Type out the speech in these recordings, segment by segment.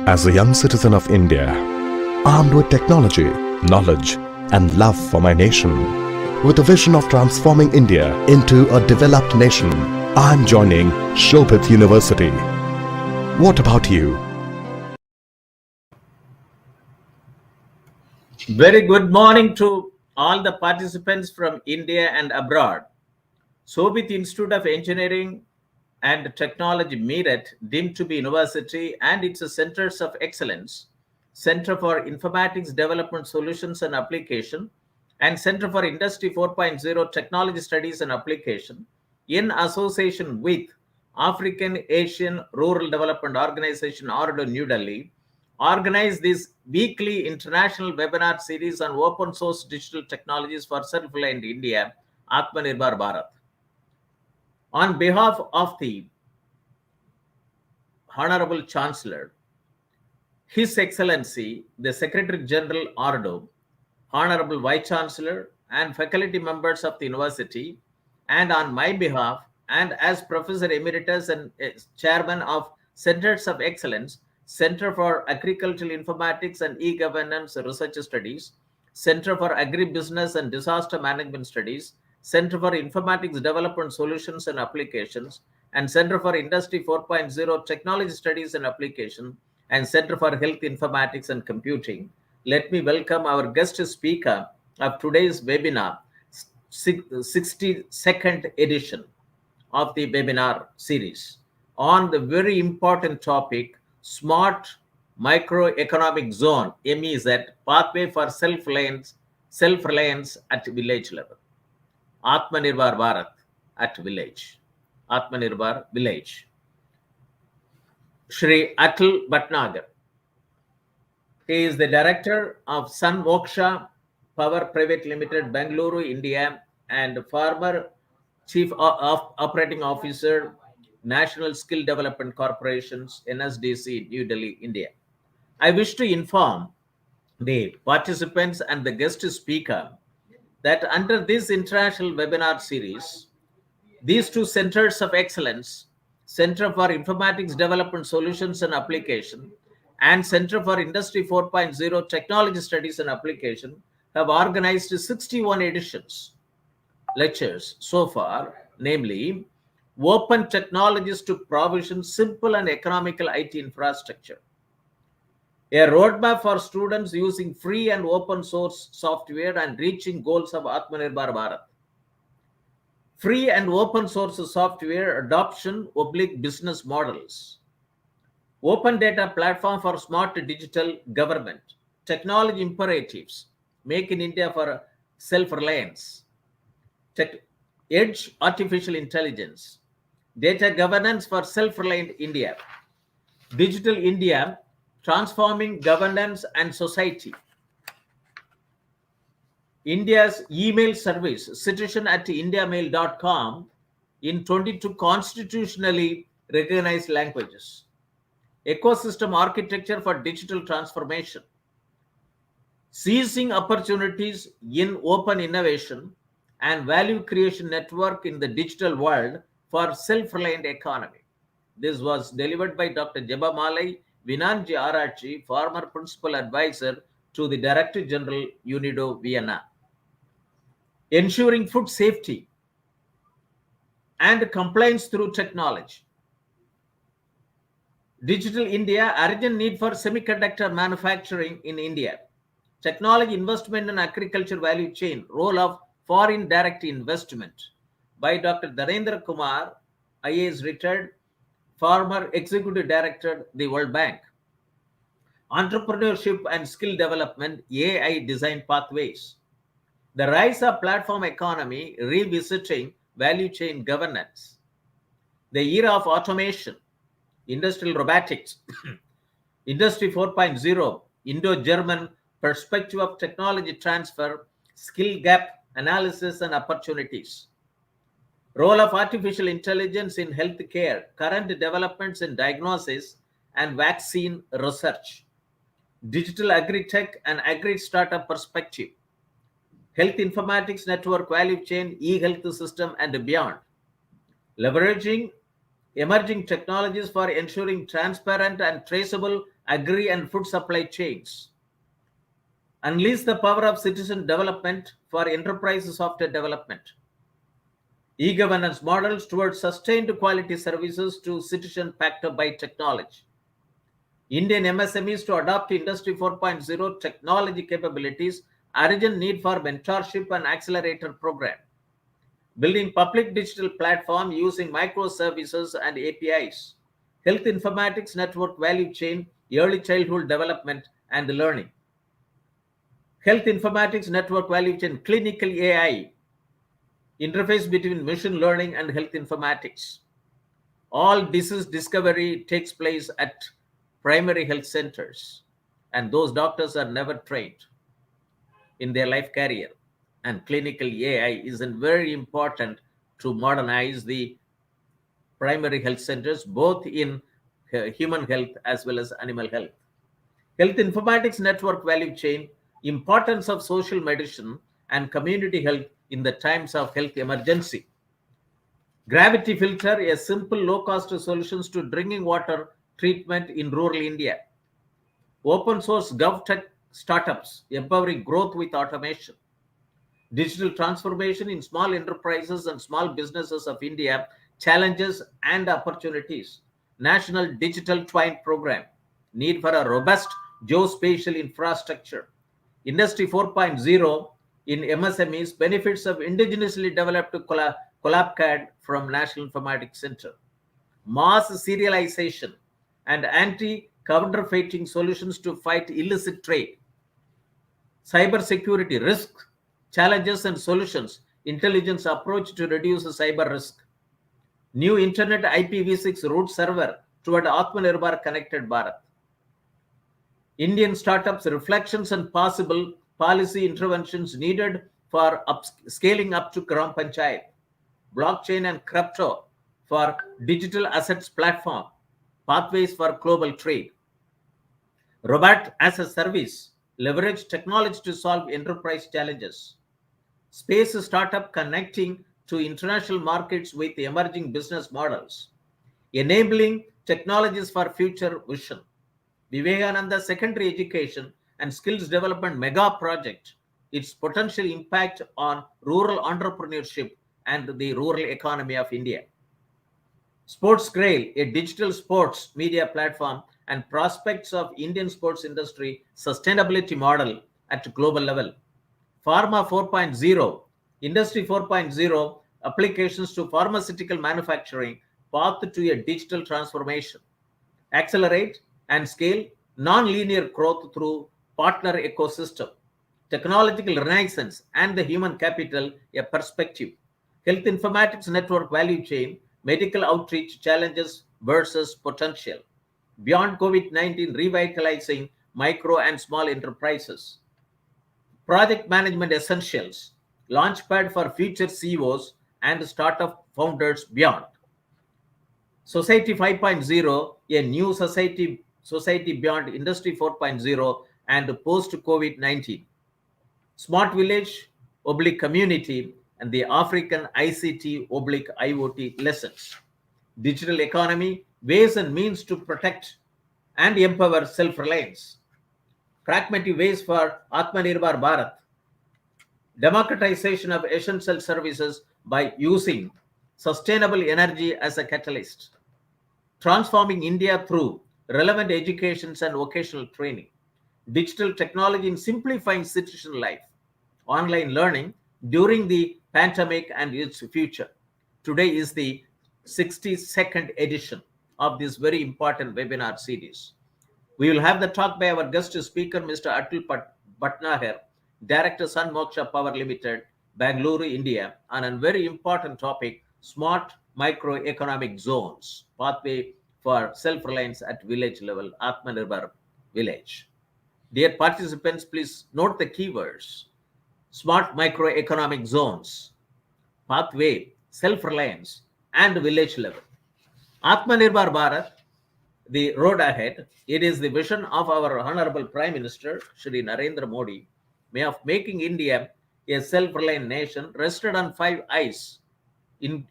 As a young citizen of India, armed with technology, knowledge, and love for my nation, with a vision of transforming India into a developed nation, I'm joining Shobhit University. What about you? Very good morning to all the participants from India and abroad. Shobhit Institute of Engineering and Technology, MEZ, deemed to be university and its centers of excellence, Center for Informatics Development Solutions and Application, and Center for Industry 4.0 Technology Studies and Application, in association with African Asian Rural Development Organization, ORDO, New Delhi, organize this weekly international webinar series on open source digital technologies for self-reliant India, Atmanirbhar Bharat. On behalf of the Honorable Chancellor, His Excellency, the Secretary General ORDO, Honorable Vice Chancellor, and faculty members of the university, and on my behalf, and as Professor Emeritus and Chairman of Centers of Excellence, Center for Agricultural Informatics and E-Governance Research Studies, Center for Agribusiness and Disaster Management Studies, Center for Informatics Development Solutions and Applications, and Center for Industry 4.0 Technology Studies and Application, and Center for Health Informatics and Computing. Let me welcome our guest speaker of today's webinar, 62nd edition of the webinar series on the very important topic, Smart Microeconomic Zone, MEZ, Pathway for Self-Reliance at Village Level. Atmanirbhar Bharat at Village. Atmanirbhar Village. Shri Atul Bhatnagar. He is the director of SunMoksha Power Private Limited, Bengaluru, India, and former Chief Operating Officer, National Skill Development Corporations, NSDC, New Delhi, India. I wish to inform the participants and the guest speaker that under this international webinar series, these two centers of excellence, Center for Informatics Development Solutions and Application and Center for Industry 4.0 Technology Studies and Application, have organized 61 editions, lectures so far, namely, Open Technologies to Provision Simple and Economical IT Infrastructure, a roadmap for students using free and open source software and reaching goals of Atmanirbhar Bharat, free and open source software adoption / business models, open data platform for smart digital government, technology imperatives, make in India for self-reliance, edge artificial intelligence, data governance for self-reliant India, digital India, transforming governance and society, India's email service, citizen@indiamail.com, in 22 constitutionally recognized languages, ecosystem architecture for digital transformation, seizing opportunities in open innovation and value creation network in the digital world for self-reliant economy. This was delivered by Dr. Jebamalai Vinanji Arachi, former principal advisor to the Director General UNIDO, Vienna. Ensuring food safety and compliance through technology. Digital India, urgent need for semiconductor manufacturing in India. Technology investment in agriculture value chain, role of foreign direct investment, by Dr. Dharendra Kumar, IAS retired, former executive director, the World Bank. Entrepreneurship and skill development, AI design pathways. The rise of platform economy, revisiting value chain governance. The era of automation, industrial robotics, Industry 4.0, Indo-German perspective of technology transfer, skill gap analysis and opportunities. Role of artificial intelligence in healthcare, current developments in diagnosis and vaccine research. Digital agri-tech and agri-startup perspective. Health informatics network value chain, e-health system and beyond. Leveraging emerging technologies for ensuring transparent and traceable agri and food supply chains. Unleash the power of citizen development for enterprise software development. E-governance models towards sustained quality services to citizen backed up by technology. Indian MSMEs to adopt Industry 4.0 technology capabilities, urgent need for mentorship and accelerator program. Building public digital platform using microservices and APIs. Health informatics network value chain, early childhood development and learning. Health informatics network value chain, clinical AI, interface between machine learning and health informatics. All disease discovery takes place at primary health centers, and those doctors are never trained in their life career. And clinical AI is very important to modernize the primary health centers, both in human health as well as animal health. Health informatics network value chain, importance of social medicine and community health in the times of health emergency. Gravity filter, a simple low-cost solutions to drinking water treatment in rural India. Open source GovTech startups, empowering growth with automation. Digital transformation in small enterprises and small businesses of India, challenges and opportunities. National Digital Twine Program, need for a robust geospatial infrastructure. Industry 4.0 in MSMEs, benefits of indigenously developed CollabCAD from National Informatics Center. Mass serialization and anti-counterfeiting solutions to fight illicit trade. Cybersecurity risk, challenges and solutions, intelligence approach to reduce cyber risk. New Internet IPv6 root server toward Atmanirbhar Connected Bharat. Indian startups reflections and possible policy interventions needed for scaling up to Gram Panchayat. Blockchain and crypto for digital assets platform, pathways for global trade. Robot as a service, leverage technology to solve enterprise challenges. Space startup connecting to international markets with emerging business models. Enabling technologies for future vision. Vivekananda Secondary Education and Skills Development Mega Project, its potential impact on rural entrepreneurship and the rural economy of India. Sports Grail, a digital sports media platform and prospects of Indian sports industry sustainability model at global level. Pharma 4.0, Industry 4.0, applications to pharmaceutical manufacturing, path to a digital transformation. Accelerate and scale non-linear growth through partner ecosystem. Technological renaissance and the human capital, a perspective. Health informatics network value chain, medical outreach challenges versus potential. Beyond COVID-19, revitalizing micro and small enterprises. Project management essentials, launchpad for future CEOs and startup founders beyond. Society 5.0, a new society beyond Industry 4.0 and post-COVID-19. Smart village / community and the African ICT / IoT lessons. Digital economy, ways and means to protect and empower self-reliance. Pragmatic ways for Atmanirbhar Bharat. Democratization of essential services by using sustainable energy as a catalyst. Transforming India through relevant educations and vocational training. Digital technology in simplifying citizen life. Online learning during the pandemic and its future. Today is the 62nd edition of this very important webinar series. We will have the talk by our guest speaker, Mr. Atul Bhatnagar, Director, SunMoksha Power Limited, Bengaluru, India, on a very important topic, smart microeconomic zones, pathway for self-reliance at village level, Atmanirbhar village. Dear participants, please note the keywords: smart microeconomic zones, pathway, self-reliance, and village level. Atmanirbhar Bharat, the road ahead, it is the vision of our Honorable Prime Minister, Shri Narendra Modi, of making India a self-reliant nation rested on 5 I's: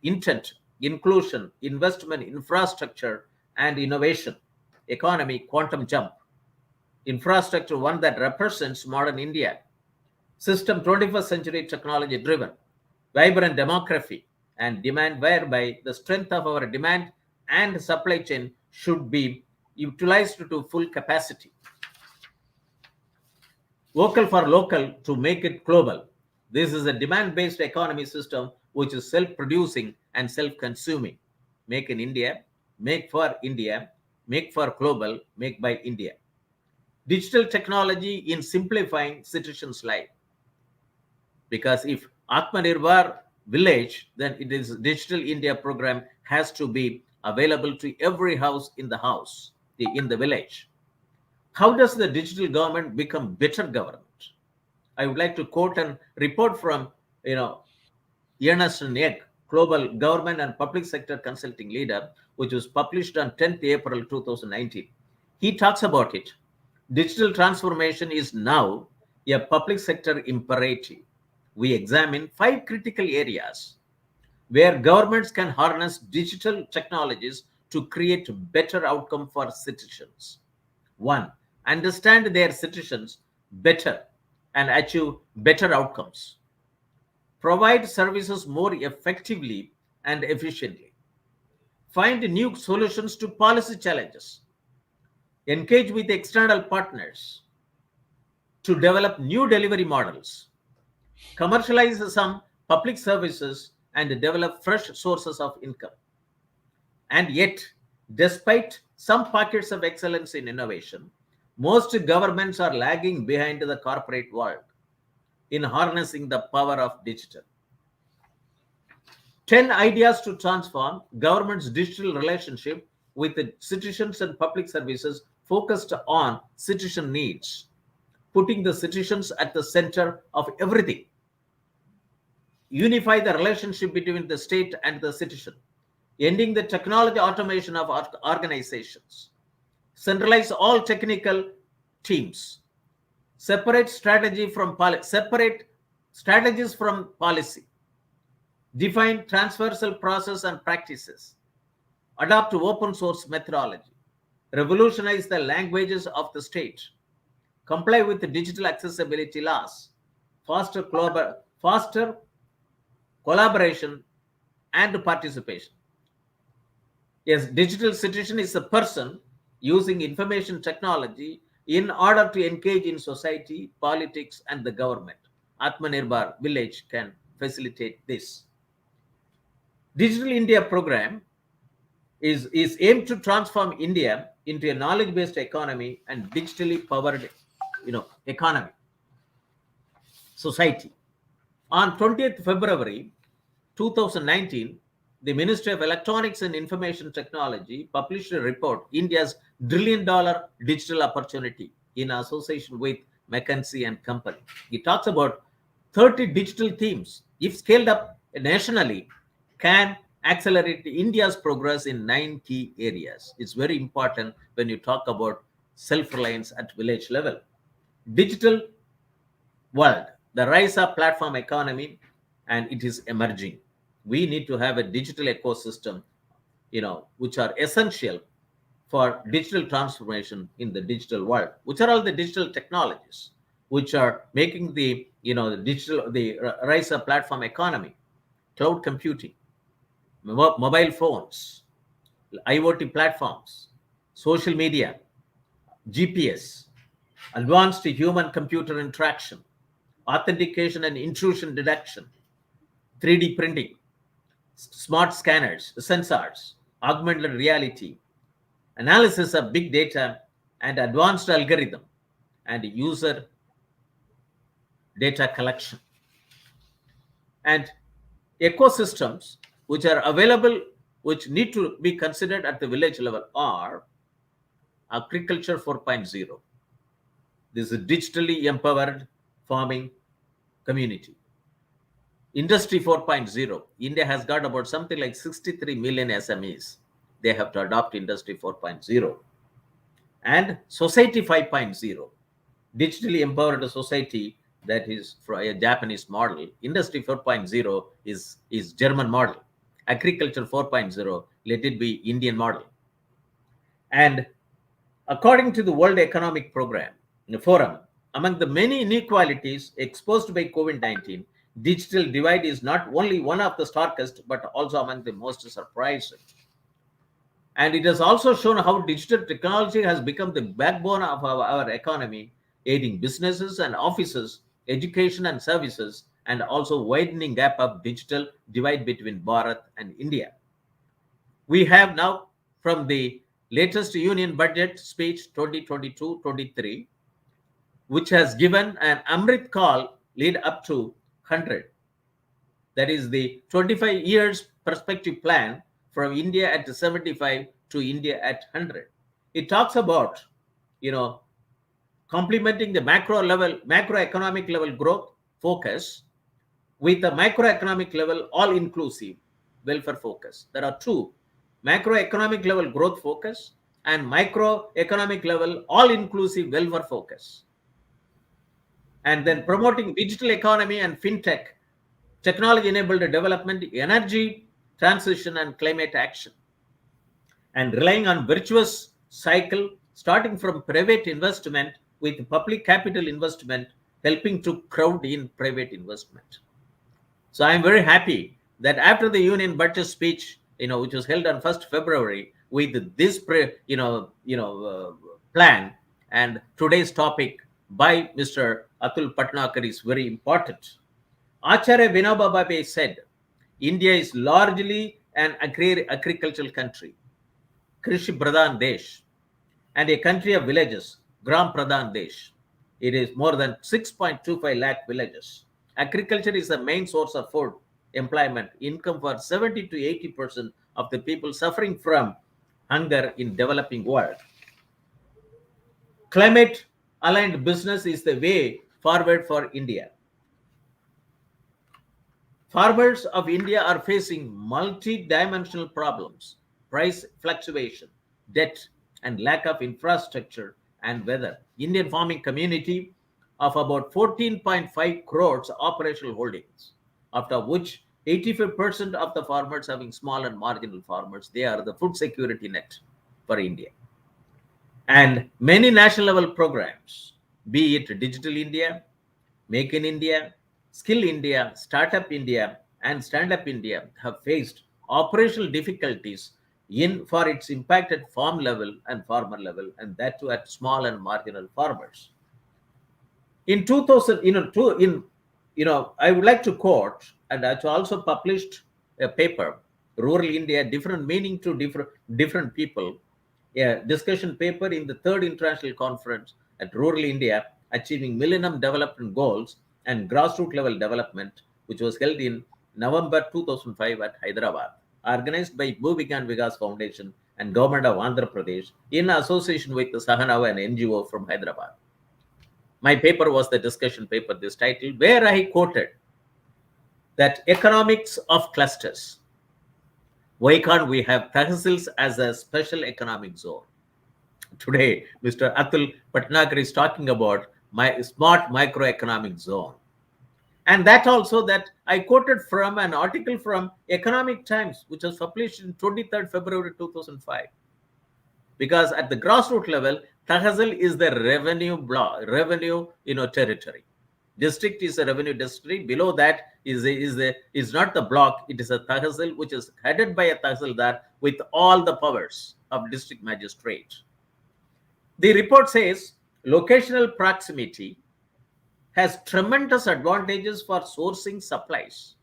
intent, inclusion, investment, infrastructure, and innovation. Economy, quantum jump. Infrastructure, one that represents modern India. System, 21st century technology driven. Vibrant demography and demand, whereby the strength of our demand and supply chain should be utilized to full capacity. Vocal for local to make it global. This is a demand-based economy system which is self-producing and self-consuming. Make in India, make for India, make for global, make by India. Digital technology in simplifying citizens' life. Because if Atmanirbhar village, then it is Digital India program has to be available to every house in the house, in the village. How does the digital government become better government? I would like to quote a report from, Ernst & Young, Global Government and Public Sector Consulting Leader, which was published on 10th April 2019. He talks about it. Digital transformation is now a public sector imperative. We examine 5 critical areas where governments can harness digital technologies to create better outcome for citizens. 1. Understand their citizens better and achieve better outcomes. Provide services more effectively and efficiently. Find new solutions to policy challenges. Engage with external partners to develop new delivery models. Commercialize some public services and develop fresh sources of income. And yet, despite some pockets of excellence in innovation, most governments are lagging behind the corporate world in harnessing the power of digital. 10 ideas to transform government's digital relationship with the citizens and public services focused on citizen needs, putting the citizens at the center of everything. Unify the relationship between the state and the citizen, ending the technology automation of organizations. Centralize all technical teams. Separate strategies from policy. Define transversal process and practices. Adopt open source methodology. Revolutionize the languages of the state. Comply with the digital accessibility laws. Foster collaboration and participation. Yes, digital citizen is a person using information technology in order to engage in society, politics, and the government. Atmanirbhar village can facilitate this. Digital India program is aimed to transform India into a knowledge-based economy and digitally powered, economy, society. On 20th February 2019, the Ministry of Electronics and Information Technology published a report, India's $1 trillion digital opportunity, in association with McKinsey and Company. It talks about 30 digital themes, if scaled up nationally, can accelerate India's progress in 9 key areas. It's very important when you talk about self-reliance at village level. Digital world, the rise of platform economy, and it is emerging. We need to have a digital ecosystem, which are essential for digital transformation in the digital world. Which are all the digital technologies which are making the rise of platform economy? Cloud computing, mobile phones, IoT platforms, social media, GPS, advanced human computer interaction, authentication and intrusion detection, 3D printing, smart scanners, sensors, augmented reality, analysis of big data and advanced algorithm, and user data collection. And ecosystems which are available, which need to be considered at the village level, are agriculture 4.0. This is a digitally empowered farming community. Industry 4.0. India has got about something like 63 million SMEs. They have to adopt Industry 4.0. And Society 5.0. Digitally empowered society, that is for a Japanese model. Industry 4.0 is German model. Agriculture 4.0, let it be Indian model. And according to the World Economic Forum, among the many inequalities exposed by COVID-19, digital divide is not only one of the starkest, but also among the most surprising. And it has also shown how digital technology has become the backbone of our economy, aiding businesses and offices, education and services, and also widening gap of digital divide between Bharat and India. We have now, from the latest Union Budget speech 2022-23, which has given an Amrit Kaal lead up to 100. That is the 25 years perspective plan from India at 75 to India at 100. It talks about, complementing the macroeconomic level growth focus with a microeconomic level all-inclusive welfare focus. There are two: macroeconomic level growth focus and microeconomic level all-inclusive welfare focus. And then promoting digital economy and fintech, technology-enabled development, energy transition, and climate action. And relying on virtuous cycle, starting from private investment with public capital investment, helping to crowd in private investment. So I'm very happy that after the Union Budget speech, which was held on 1st February, with this, plan, and today's topic by Mr. Atul Bhatnagar is very important. Acharya Vinoba Bhave said, India is largely an agricultural country, Krishi Pradhan Desh, and a country of villages, Gram Pradhan Desh. It is more than 6.25 lakh villages. Agriculture is the main source of food, employment, income for 70 to 80% of the people suffering from hunger in developing world. Climate-aligned business is the way forward for India. Farmers of India are facing multi-dimensional problems: price fluctuation, debt, and lack of infrastructure and weather. Indian farming community of about 14.5 crores operational holdings, after which 85% of the farmers having small and marginal farmers, they are the food security net for India. And many national level programs, be it Digital India, Make in India, Skill India, Startup India, and Stand Up India, have faced operational difficulties for its impact at farm level and farmer level, and that too at small and marginal farmers. In 2000, I would like to quote, and I also published a paper, Rural India, Different Meaning to Different People, a discussion paper in the 3rd International Conference at Rural India, Achieving Millennium Development Goals and Grassroots Level Development, which was held in November 2005 at Hyderabad, organized by Bhuvigan Vikas Foundation and Government of Andhra Pradesh in association with the Sahanav, an NGO from Hyderabad. My paper was the discussion paper, this title, where I quoted that economics of clusters. Why can't we have Tehsils as a special economic zone? Today, Mr. Atul Bhatnagar is talking about my smart microeconomic zone. And that also that I quoted from an article from Economic Times, which was published in 23rd February 2005. Because at the grassroots level, Tehsil is the revenue territory. District is a revenue district. Below that is not the block. It is a Tehsil which is headed by a Tehsildar with all the powers of district magistrate. The report says locational proximity has tremendous advantages for sourcing supplies,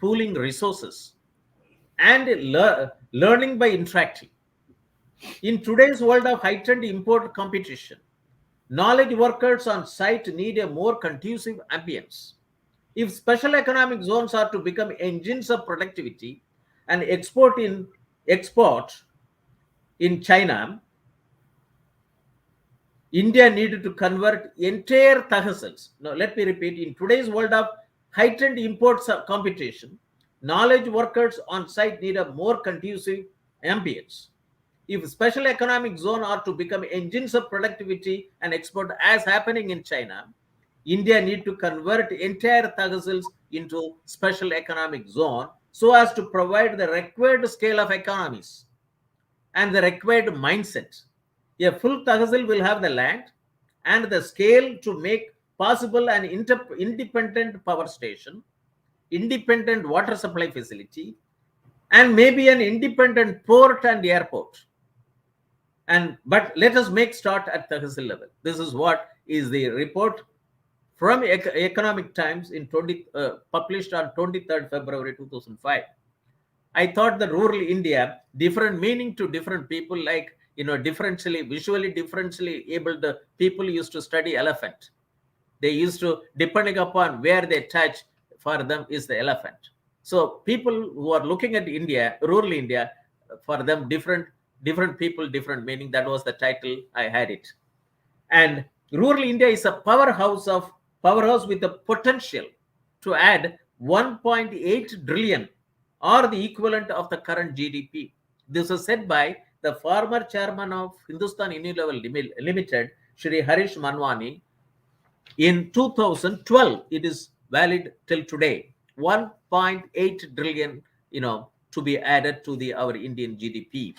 pooling resources, and learning by interacting. In today's world of heightened import competition, knowledge workers on site need a more conducive ambience. If special economic zones are to become engines of productivity and export in China, India needed to convert entire Tehsils. Now, let me repeat. In today's world of heightened import competition, knowledge workers on site need a more conducive ambience. If special economic zone are to become engines of productivity and export as happening in China, India need to convert entire Tehsils into special economic zone so as to provide the required scale of economies and the required mindset. A full tahsil will have the land and the scale to make possible an independent power station, independent water supply facility, and maybe an independent port and airport. But let us make start at tahsil level. This is what is the report from Economic Times in published on 23rd February 2005. I thought that rural India, different meaning to different people, like, visually differentially abled people used to study elephant. They used to, depending upon where they touch, for them is the elephant. So people who are looking at India, rural India, for them different people, different meaning. That was the title I had it. And rural India is a powerhouse with the potential to add 1.8 trillion, or the equivalent of the current GDP. This was said by the former chairman of Hindustan Unilever Limited, Shri Harish Manwani, in 2012. It is valid till today. 1.8 trillion, to be added to our Indian GDP.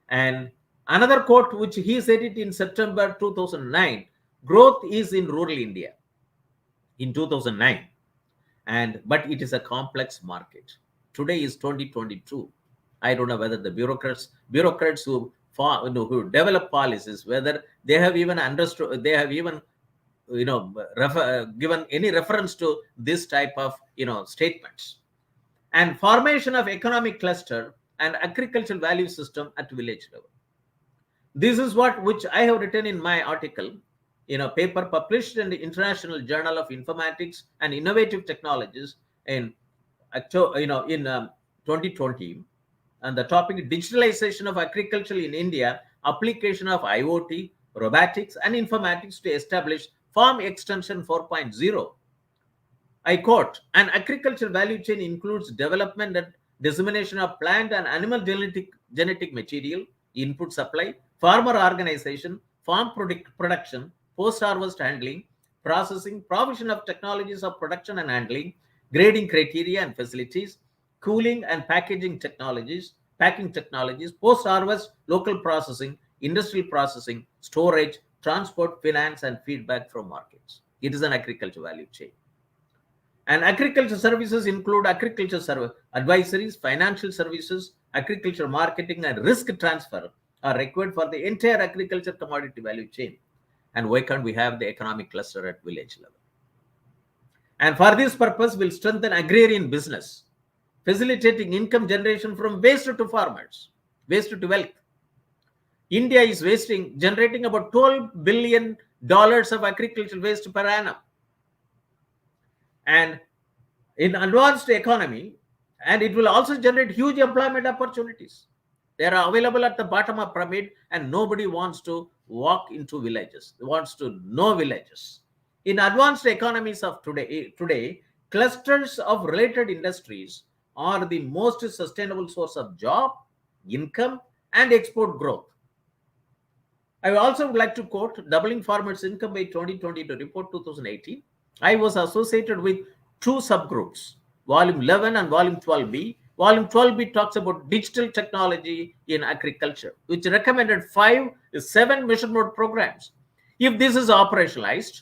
And another quote, which he said it in September 2009, growth is in rural India in 2009. But it is a complex market. Today is 2022. I don't know whether the bureaucrats who develop policies, whether they have even understood, they have even given any reference to this type of statements. And formation of economic cluster and agricultural value system at village level. This is which I have written in my article, paper published in the International Journal of Informatics and Innovative Technologies in 2020, and the topic digitalization of agriculture in India, application of IoT, robotics, and informatics to establish farm extension 4.0. I quote, an agriculture value chain includes development and dissemination of plant and animal genetic material, input supply, farmer organization, farm production, post-harvest handling, processing, provision of technologies of production and handling, grading criteria and facilities, cooling and packing technologies, post-harvest local processing, industrial processing, storage, transport, finance, and feedback from markets. It is an agriculture value chain. And agriculture services include agriculture advisories, financial services, agriculture marketing, and risk transfer are required for the entire agriculture commodity value chain. And why can't we have the economic cluster at village level? And for this purpose, we'll strengthen agrarian business, facilitating income generation from waste to farmers, waste to wealth. India is generating about $12 billion of agricultural waste per annum. And in advanced economy, and it will also generate huge employment opportunities. They are available at the bottom of pyramid, and nobody wants to walk into villages. They wants to know villages. In advanced economies of today, clusters of related industries are the most sustainable source of job, income, and export growth. I also would like to quote Doubling Farmers' Income by 2022 report 2018. I was associated with two subgroups, Volume 11 and Volume 12B. Volume 12B talks about digital technology in agriculture, which recommended 7 mission mode programs. If this is operationalized,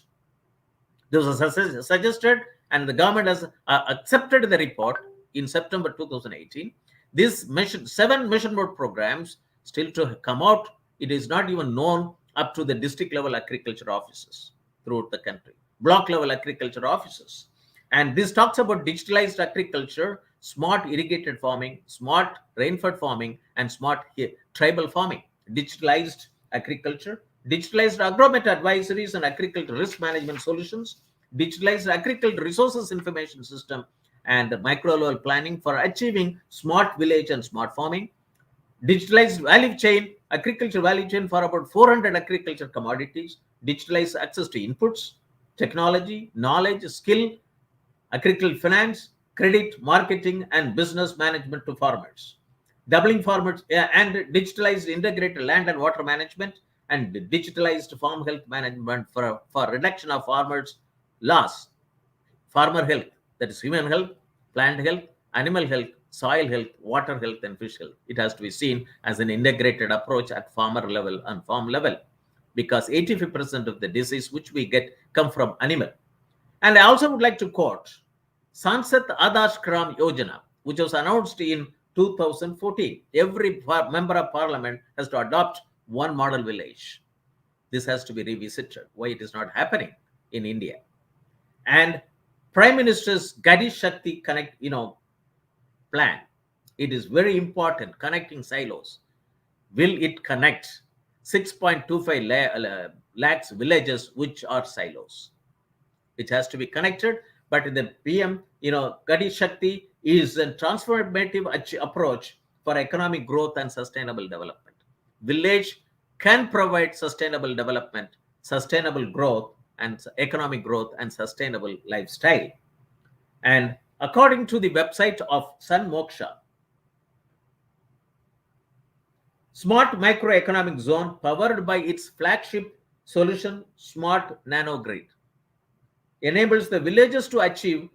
this was suggested, and the government has accepted the report in September 2018. These 7 mission mode programs still to come out. It is not even known up to the district level agriculture offices throughout the country, block level agriculture offices. And this talks about digitalized agriculture, smart irrigated farming, smart rainfed farming, and smart tribal farming. Digitalized agriculture, digitalized agromet advisories and agriculture risk management solutions, digitalized agriculture resources information system, and micro level planning for achieving smart village and smart farming. Digitalized value chain, agriculture value chain for about 400 agriculture commodities, digitalized access to inputs, technology, knowledge, skill, agricultural finance, credit, marketing, and business management to farmers. Doubling farmers and digitalized integrated land and water management, and digitalized farm health management for reduction of farmers' loss. Farmer health, that is human health, plant health, animal health, soil health, water health, and fish health. It has to be seen as an integrated approach at farmer level and farm level, because 85% of the disease which we get come from animal. And I also would like to quote Sansad Adarsh Gram Yojana, which was announced in 2014. Every member of parliament has to adopt one model village. This has to be revisited. Why it is not happening in India? And Prime Minister's Gadi Shakti Connect, plan. It is very important. Connecting silos. Will it connect 6.25 lakhs villages which are silos? It has to be connected. But in the PM, Gadi Shakti is a transformative approach for economic growth and sustainable development. Village can provide sustainable development, sustainable growth, and economic growth and sustainable lifestyle. And according to the website of SunMoksha, Smart Microeconomic Zone, powered by its flagship solution, Smart Nano Grid, enables the villages to achieve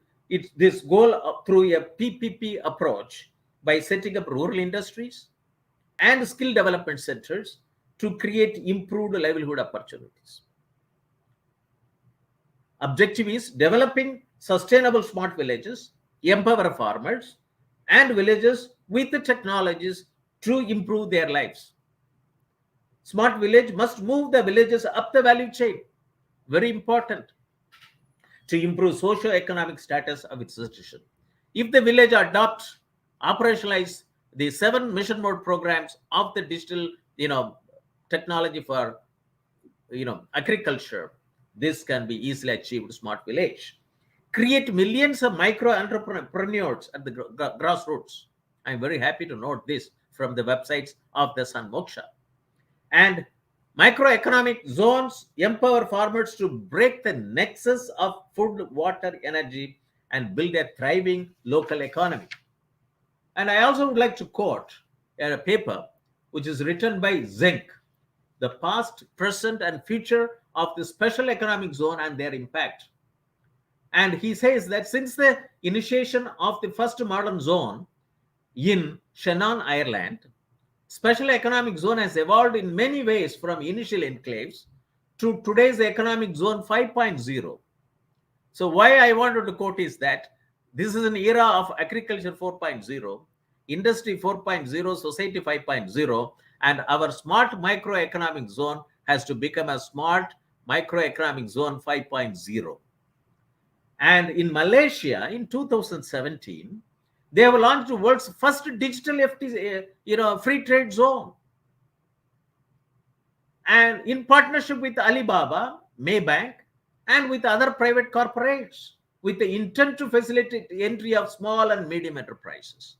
this goal through a PPP approach by setting up rural industries and skill development centers to create improved livelihood opportunities. Objective is developing sustainable smart villages, empower farmers and villages with the technologies to improve their lives. Smart village must move the villages up the value chain. Very important to improve socio-economic status of its citizen. If the village adopts, operationalize the 7 mission mode programs of the digital, technology for, agriculture, this can be easily achieved. Smart village. Create millions of micro entrepreneurs at the grassroots. I'm very happy to note this from the websites of the SunMoksha. And microeconomic zones empower farmers to break the nexus of food, water, energy, and build a thriving local economy. And I also would like to quote a paper which is written by Zenk, the past, present, and future of the special economic zone and their impact. And he says that since the initiation of the first modern zone in Shannon, Ireland, special economic zone has evolved in many ways from initial enclaves to today's economic zone 5.0. So why I wanted to quote is that this is an era of agriculture 4.0, industry 4.0, society 5.0, and our smart microeconomic zone has to become a smart microeconomic zone 5.0. And in Malaysia in 2017, they have launched the world's first digital free trade zone. And in partnership with Alibaba, Maybank, and with other private corporates, with the intent to facilitate the entry of small and medium enterprises.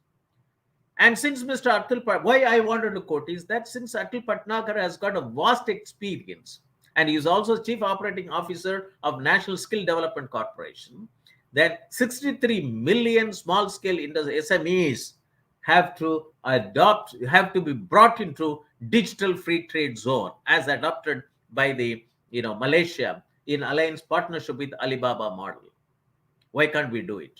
And since Mr. Atul, why I wanted to quote is that since Atul Bhatnagar has got a vast experience, and he is also Chief Operating Officer of National Skill Development Corporation, that 63 million small-scale SMEs have to be brought into digital free trade zone as adopted by the Malaysia in alliance partnership with Alibaba model. Why can't we do it?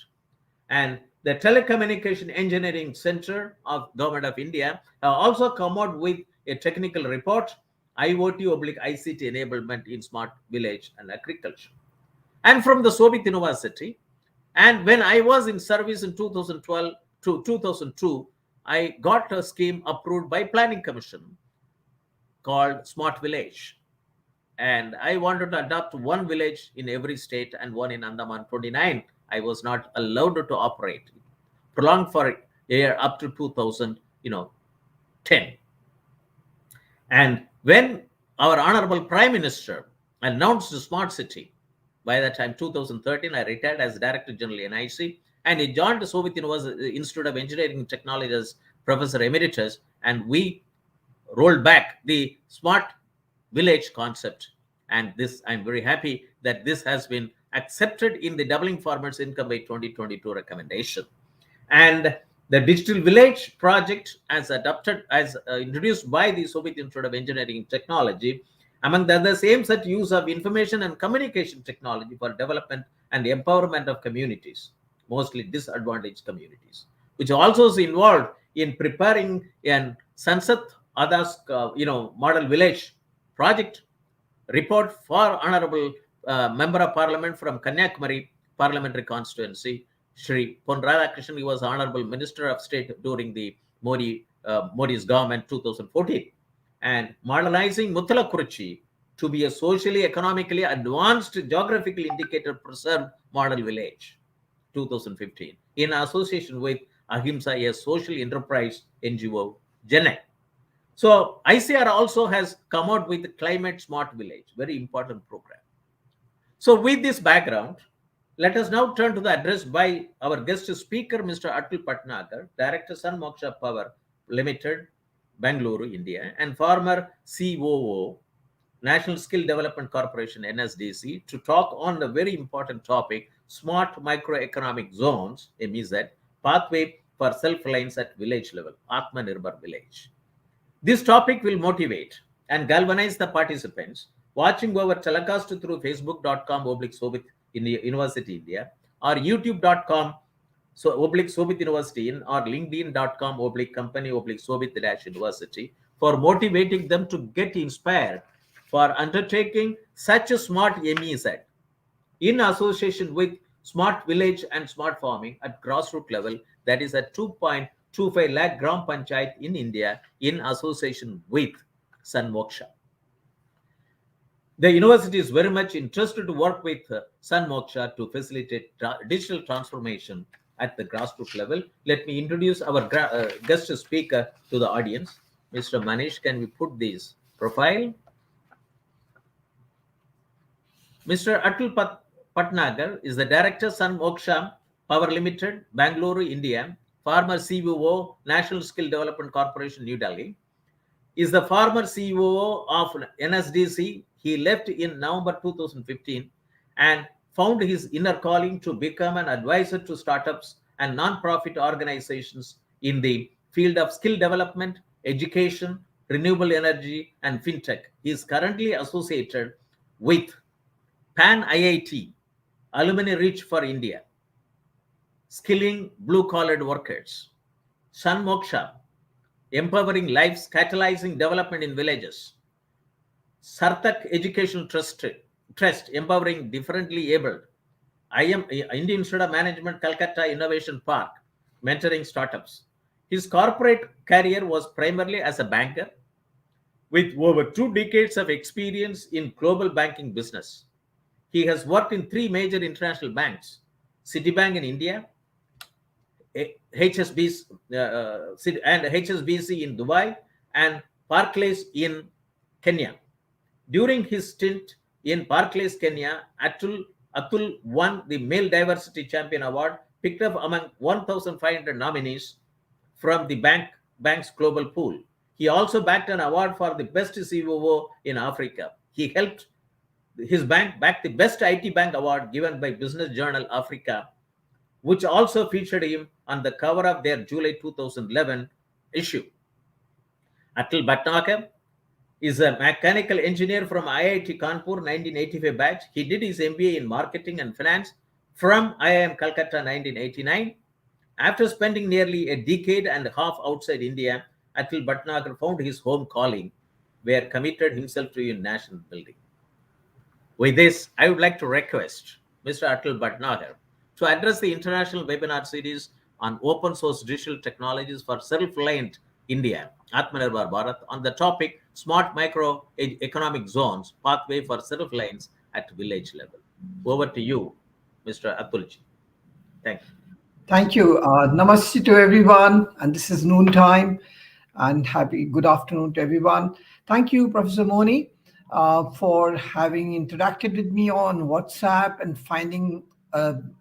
And the Telecommunication Engineering Center of Government of India have also come out with a technical report, IoT/ICT enablement in smart village and agriculture. And from the Soviet University, and when I was in service in 2012 to 2002, I got a scheme approved by Planning Commission called Smart Village. And I wanted to adopt one village in every state and one in Andaman 29. I was not allowed to operate. Prolonged for a year up to 2010. And when our Honorable Prime Minister announced the smart city, by that time, 2013, I retired as Director General NIC, and I joined the Soviet University Institute of Engineering and Technology as Professor Emeritus, and we rolled back the smart village concept. And this, I'm very happy that this has been accepted in the Doubling Farmers' Income by 2022 recommendation. And the Digital Village project, as introduced by the Soviet Institute of Engineering and Technology, among the others, aims at use of information and communication technology for development and empowerment of communities. mostly disadvantaged communities, which also is involved in preparing an Sansat Adas, model village project report for Honorable Member of Parliament from Kanyakumari Parliamentary Constituency, Shri Pon Radhakrishnan. He was Honorable Minister of State during the Modi's government 2014, and modelizing Muthalakuruchi to be a socially, economically advanced geographical indicator preserved model village 2015 in association with Ahimsa, a social enterprise NGO, Chennai. So ICR also has come out with the Climate Smart Village, very important program. So with this background, let us now turn to the address by our guest speaker, Mr. Atul Bhatnagar, Director, SunMoksha Power Limited, Bengaluru, India, and former COO, National Skill Development Corporation, NSDC, to talk on the very important topic, Smart Microeconomic Zones, MEZ, Pathway for Self-Reliance at Village Level, Atmanirbhar Village. This topic will motivate and galvanize the participants watching over telecast through facebook.com/Sobit University India or youtube.com /Sobit University in or linkedin.com/company/Sobit-University for motivating them to get inspired for undertaking such a smart MEZ in association with Smart Village and Smart Farming at grassroots level, that is at 2.25 lakh Gram Panchayat in India, in association with SunMoksha. The university is very much interested to work with SunMoksha to facilitate digital transformation at the grassroots level. Let me introduce our guest speaker to the audience. Mr. Manish, can we put this profile? Mr. Atul Bhatnagar is the Director, SunMoksha Power Limited, Bengaluru, India, former COO, National Skill Development Corporation, New Delhi, is the former COO of NSDC. He left in November 2015 and found his inner calling to become an advisor to startups and non-profit organizations in the field of skill development, education, renewable energy, and fintech. He is currently associated with Pan IIT, Alumni Reach for India, Skilling Blue-Collared Workers, SunMoksha, Empowering Lives, Catalyzing Development in Villages, Sarthak Educational Trust, Empowering Differently Abled, Indian Institute of Management, Calcutta Innovation Park, Mentoring Startups. His corporate career was primarily as a banker with over 2 decades of experience in global banking business. He has worked in 3 major international banks, Citibank in India, HSBC in Dubai, and Barclays in Kenya. During his stint in Barclays, Kenya, Atul won the Male Diversity Champion Award, picked up among 1,500 nominees from the bank's global pool. He also backed an award for the best COO in Africa. He helped his bank back the best IT bank award given by Business Journal Africa, which also featured him on the cover of their July 2011 issue. Atul Bhatnagar is a mechanical engineer from IIT Kanpur 1985 batch. He did his MBA in marketing and finance from IIM Calcutta 1989. After spending nearly a decade and a half outside India, Atul Bhatnagar found his home calling, where committed himself to a national building. With this, I would like to request Mr. Atul Bhatnagar to address the international webinar series on open source digital technologies for self-reliant India, Atmanirbhar Bharat, on the topic Smart Microeconomic Zones, Pathway for Self-Reliance at Village Level. Over to you, Mr. Atulji. Thank you. Thank you. Namaste to everyone, and this is noon time, and good afternoon to everyone. Thank you, Professor Moni, for having interacted with me on WhatsApp and finding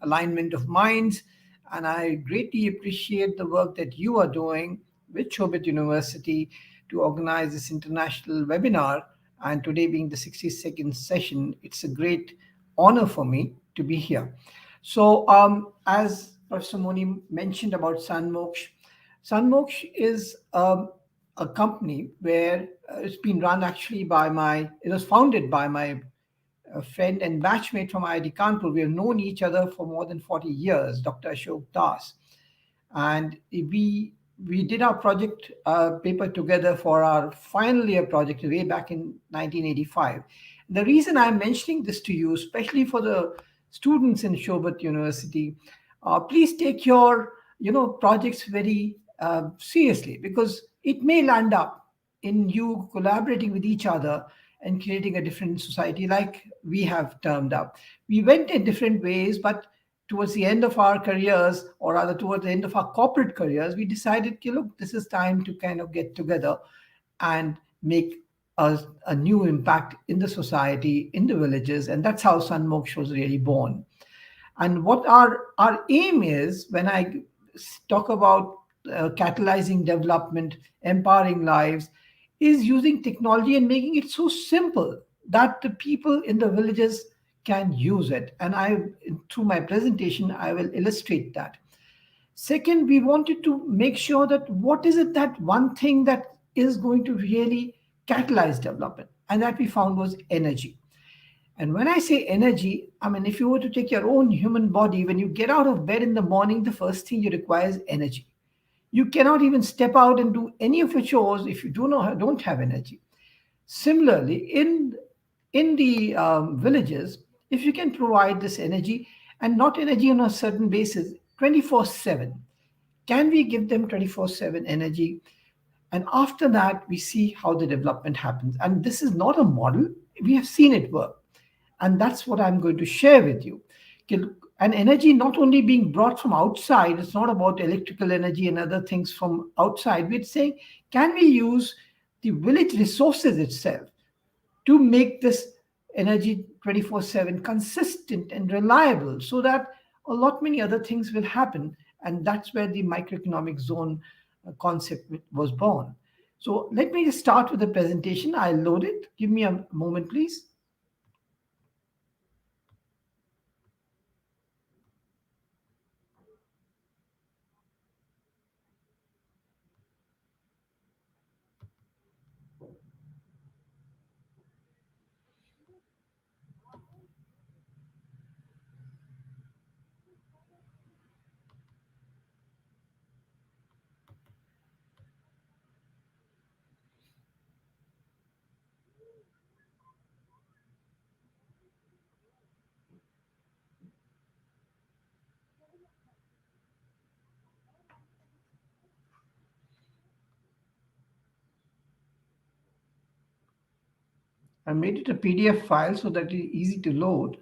alignment of minds. And I greatly appreciate the work that you are doing with Shobit University to organize this international webinar. And today being the 62nd session, it's a great honor for me to be here. So as Professor Moni mentioned about SunMoksha, SunMoksha is a company where it's been run actually by it was founded by my friend and batchmate from IIT Kanpur. We have known each other for more than 40 years, Dr. Ashok Das. And we did our project paper together for our final year project way back in 1985. The reason I'm mentioning this to you, especially for the students in Shobat University, please take your projects very seriously, because it may land up in you collaborating with each other and creating a different society like we have termed up. We went in different ways, but towards the end of our careers, or rather towards the end of our corporate careers, we decided, look, this is time to kind of get together and make a new impact in the society, in the villages. And that's how SunMoksha was really born. And what our aim is, when I talk about catalyzing development, empowering lives, is using technology and making it so simple that the people in the villages can use it. And through my presentation, I will illustrate that. Second, we wanted to make sure that what is it, that one thing that is going to really catalyze development, and that we found was energy. And when I say energy, I mean, if you were to take your own human body, when you get out of bed in the morning, the first thing you require is energy. You cannot even step out and do any of your chores if you don't have energy. Similarly, in the villages, if you can provide this energy, and not energy on a certain basis, 24/7, can we give them 24/7 energy? And after that, we see how the development happens. And this is not a model. We have seen it work. And that's what I'm going to share with you. And energy not only being brought from outside, it's not about electrical energy and other things from outside. We're saying, can we use the village resources itself to make this energy 24/7 consistent and reliable, so that a lot many other things will happen? And that's where the microeconomic zone concept was born. So let me just start with the presentation. I'll load it. Give me a moment, please. I made it a PDF file so that it's easy to load.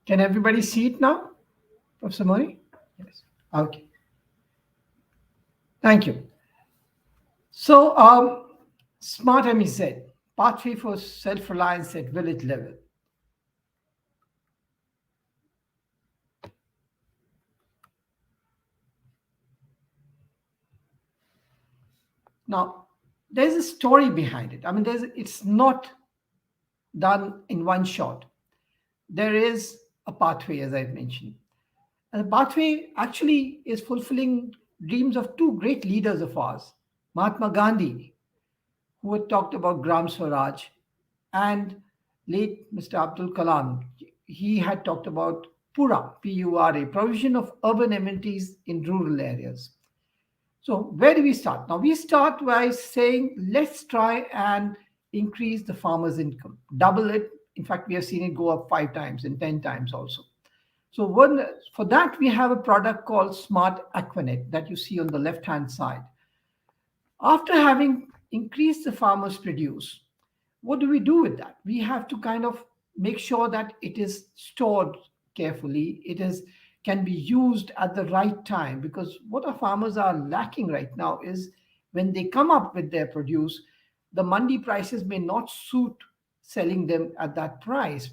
Can everybody see it now, Professor Moni? Yes. Okay. Thank you. So, Smart MEZ, pathway for self-reliance at village level. Now, there's a story behind it. I mean, it's not done in one shot. There is a pathway, as I've mentioned. And the pathway actually is fulfilling dreams of two great leaders of ours, Mahatma Gandhi, who had talked about Gram Swaraj, and late Mr. Abdul Kalam. He had talked about Pura, P-U-R-A, provision of urban amenities in rural areas. So where do we start? Now we start by saying, let's try and increase the farmer's income, double it. In fact, we have seen it go up 5 times and 10 times also. So for that, we have a product called Smart Aquanet that you see on the left-hand side. After having increased the farmer's produce, what do we do with that? We have to kind of make sure that it is stored carefully. Can be used at the right time, because what our farmers are lacking right now is when they come up with their produce, the mandi prices may not suit selling them at that price,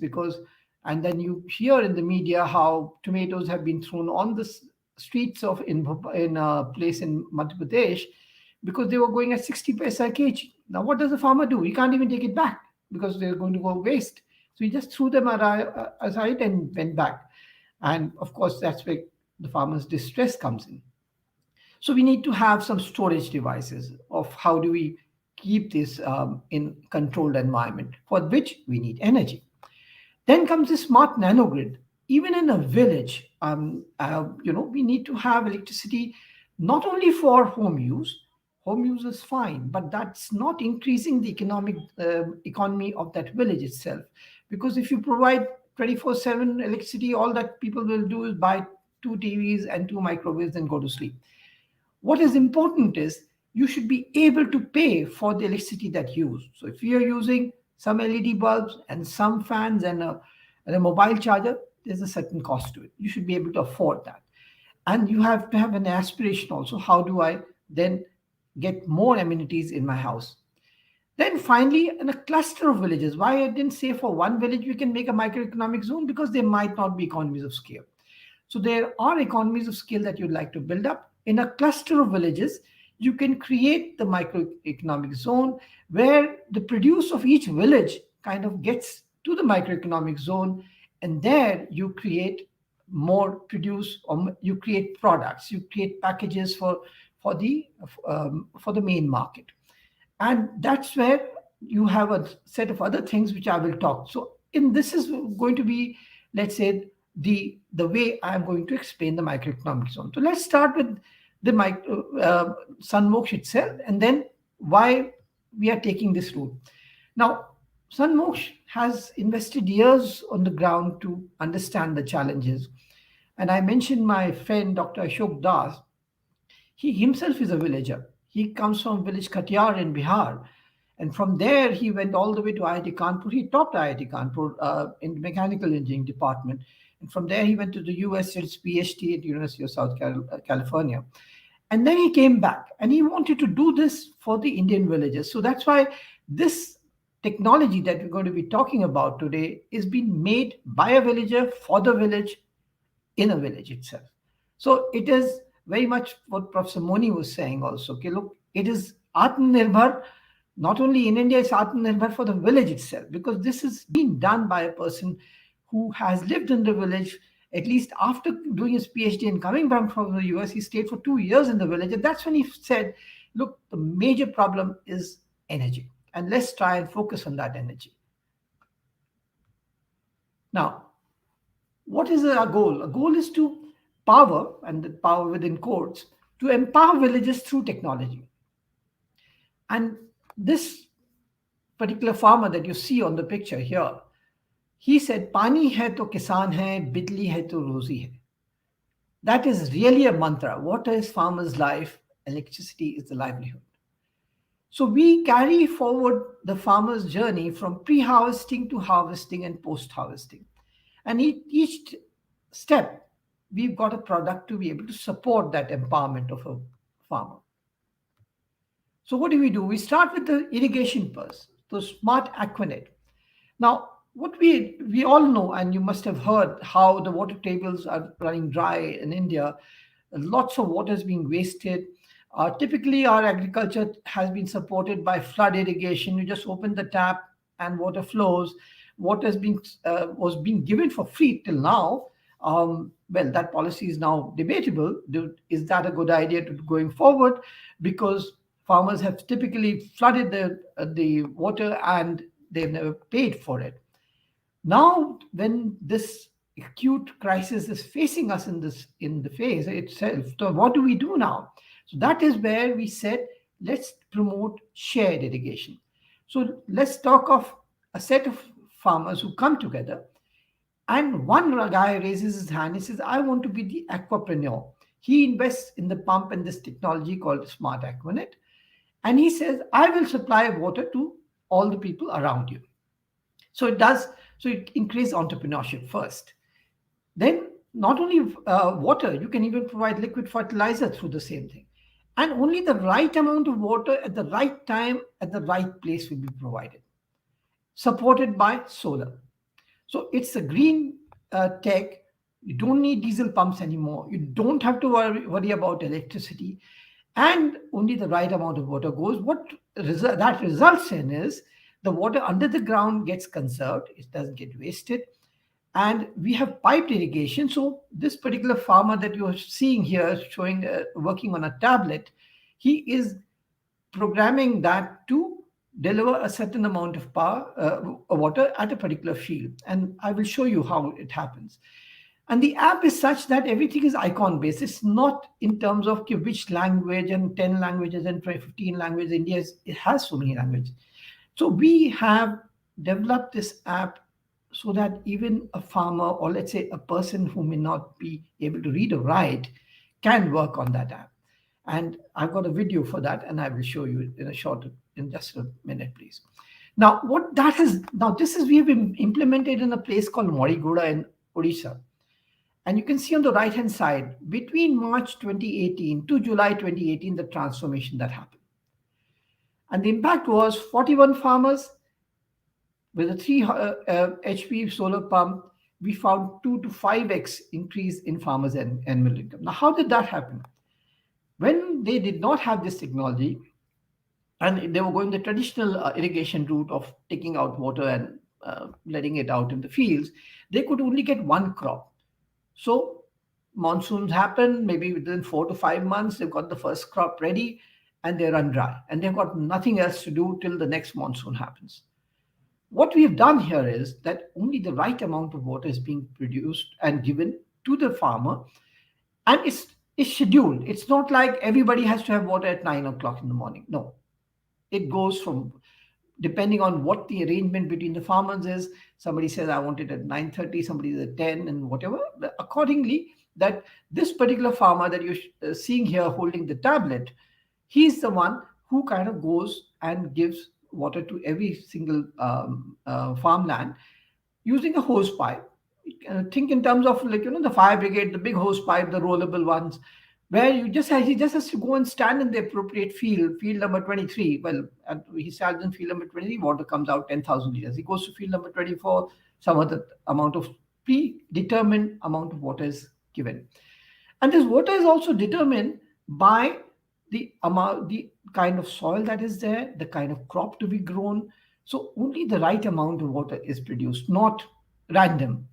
and then you hear in the media how tomatoes have been thrown on the streets in a place in Madhya Pradesh because they were going at 60 paisa a kg. Now what does the farmer do? He can't even take it back because they're going to go waste. So he just threw them aside and went back. And of course, that's where the farmer's distress comes in. So we need to have some storage devices of how do we keep this in controlled environment, for which we need energy. Then comes the smart nanogrid. Even in a village, we need to have electricity not only for home use. Home use is fine, but that's not increasing the economy of that village itself. Because if you provide 24/7 electricity, all that people will do is buy 2 TVs and 2 microwaves and go to sleep. What is important is you should be able to pay for the electricity that you use. So if you're using some LED bulbs and some fans and a mobile charger, there's a certain cost to it. You should be able to afford that. And you have to have an aspiration also. How do I then get more amenities in my house? Then finally, in a cluster of villages, why I didn't say for one village we can make a microeconomic zone, because there might not be economies of scale. So there are economies of scale that you'd like to build up. In a cluster of villages, you can create the microeconomic zone where the produce of each village kind of gets to the microeconomic zone, and there you create more produce, or you create products, you create packages for the main market. And that's where you have a set of other things which I will talk. So this is going to be, let's say, the way I'm going to explain the microeconomic zone. So let's start with the SunMoksha itself, and then why we are taking this route. Now, SunMoksha has invested years on the ground to understand the challenges. And I mentioned my friend, Dr. Ashok Das. He himself is a villager. He comes from village Khatiyar in Bihar. And from there, he went all the way to IIT Kanpur. He topped IIT Kanpur in the mechanical engineering department. And from there, he went to the US, did his PhD at the University of South California. And then he came back and he wanted to do this for the Indian villages. So that's why this technology that we're going to be talking about today is being made by a villager for the village in a village itself. So it is very much what Professor Moni was saying also. Okay, look, it is Atmanirbhar. Not only in India, it's Atmanirbhar for the village itself, because this is being done by a person who has lived in the village. At least after doing his PhD and coming back from the US, he stayed for 2 years in the village. And that's when he said, look, the major problem is energy. And let's try and focus on that energy. Now, what is our goal? A goal is to power, and the power within quotes, to empower villages through technology. And this particular farmer that you see on the picture here, he said, "Pani hai to kisan hai, bijli hai to rozi hai." That is really a mantra. Water is farmer's life, electricity is the livelihood. So we carry forward the farmer's journey from pre-harvesting to harvesting and post-harvesting. And each step, we've got a product to be able to support that empowerment of a farmer. So what do? We start with the irrigation first, the smart Aquanet. Now, what we all know, and you must have heard how the water tables are running dry in India. Lots of water is being wasted. Typically, our agriculture has been supported by flood irrigation. You just open the tap and water flows. Water was being given for free till now. Well, that policy is now debatable. Is that a good idea going forward? Because farmers have typically flooded the water and they've never paid for it. Now, when this acute crisis is facing us in the phase itself, so what do we do now? So that is where we said, let's promote shared irrigation. So let's talk of a set of farmers who come together, and one guy raises his hand. He says, I want to be the aquapreneur. He invests in the pump and this technology called Smart Aquanet. And he says, I will supply water to all the people around you. So it increases entrepreneurship first. Then not only water, you can even provide liquid fertilizer through the same thing. And only the right amount of water at the right time, at the right place will be provided, supported by solar. So it's a green tech. You don't need diesel pumps anymore. You don't have to worry about electricity. And only the right amount of water goes. What that results in is The water under the ground gets conserved, it doesn't get wasted. And we have piped irrigation. So this particular farmer that you're seeing here showing working on a tablet, he is programming that to deliver a certain amount of water at a particular field. And I will show you how it happens. And the app is such that everything is icon based. It's not in terms of which language and 10 languages and 15 languages. India it has so many languages. So we have developed this app so that even a farmer, or let's say a person who may not be able to read or write, can work on that app. And I've got a video for that, and I will show you in just a minute, please. Now, what that is, now this is, we have been implemented in a place called Moderator in Odisha. And you can see on the right-hand side, between March 2018 to July 2018, the transformation that happened. And the impact was 41 farmers with a 3 HP solar pump. We found 2 to 5x increase in farmers' annual income. Now, how did that happen? When they did not have this technology, and they were going the traditional irrigation route of taking out water and letting it out in the fields, they could only get one crop. So monsoons happen, maybe within 4 to 5 months, they've got the first crop ready and they run dry. And they've got nothing else to do till the next monsoon happens. What we have done here is that only the right amount of water is being produced and given to the farmer. And it's scheduled. It's not like everybody has to have water at 9 o'clock in the morning. No, it goes from, depending on what the arrangement between the farmers is. Somebody says, I want it at 9:30, somebody is at 10 and whatever. Accordingly, that this particular farmer that you're seeing here holding the tablet, he's the one who kind of goes and gives water to every single farmland using a hose pipe. Think in terms of the fire brigade, the big hose pipe, the rollable ones, where he just has to go and stand in the appropriate field number 23. Well, he stands in field number 23, water comes out 10,000 liters. He goes to field number 24, some other amount of predetermined amount of water is given. And this water is also determined by the amount, the kind of soil that is there, the kind of crop to be grown. So only the right amount of water is produced, not random.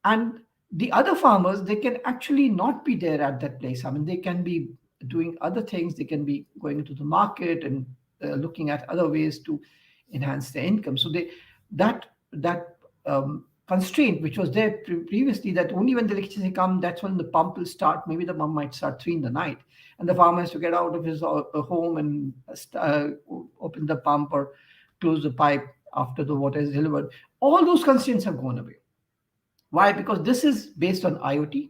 And the other farmers, they can actually not be there at that place. I mean, they can be doing other things. They can be going into the market and looking at other ways to enhance their income. So that constraint, which was there previously, that only when the electricity comes, that's when the pump will start. Maybe the pump might start 3 in the night, and the farmer has to get out of his home and open the pump or close the pipe after the water is delivered. All those constraints have gone away. Why? Because this is based on IoT,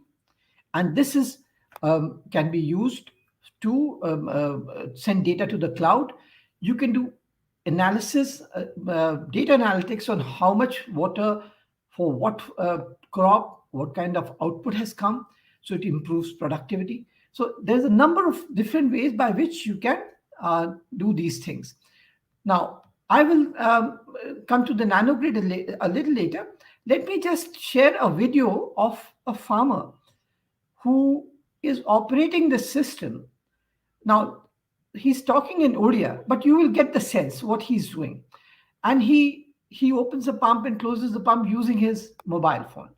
and this is can be used to send data to the cloud. You can do analysis, data analytics on how much water for what crop, what kind of output has come. So it improves productivity. So there's a number of different ways by which you can do these things. Now, I will come to the Nanogrid a little later. Let me just share a video of a farmer who is operating the system. Now, he's talking in Odia, but you will get the sense what he's doing. And he opens the pump and closes the pump using his mobile phone.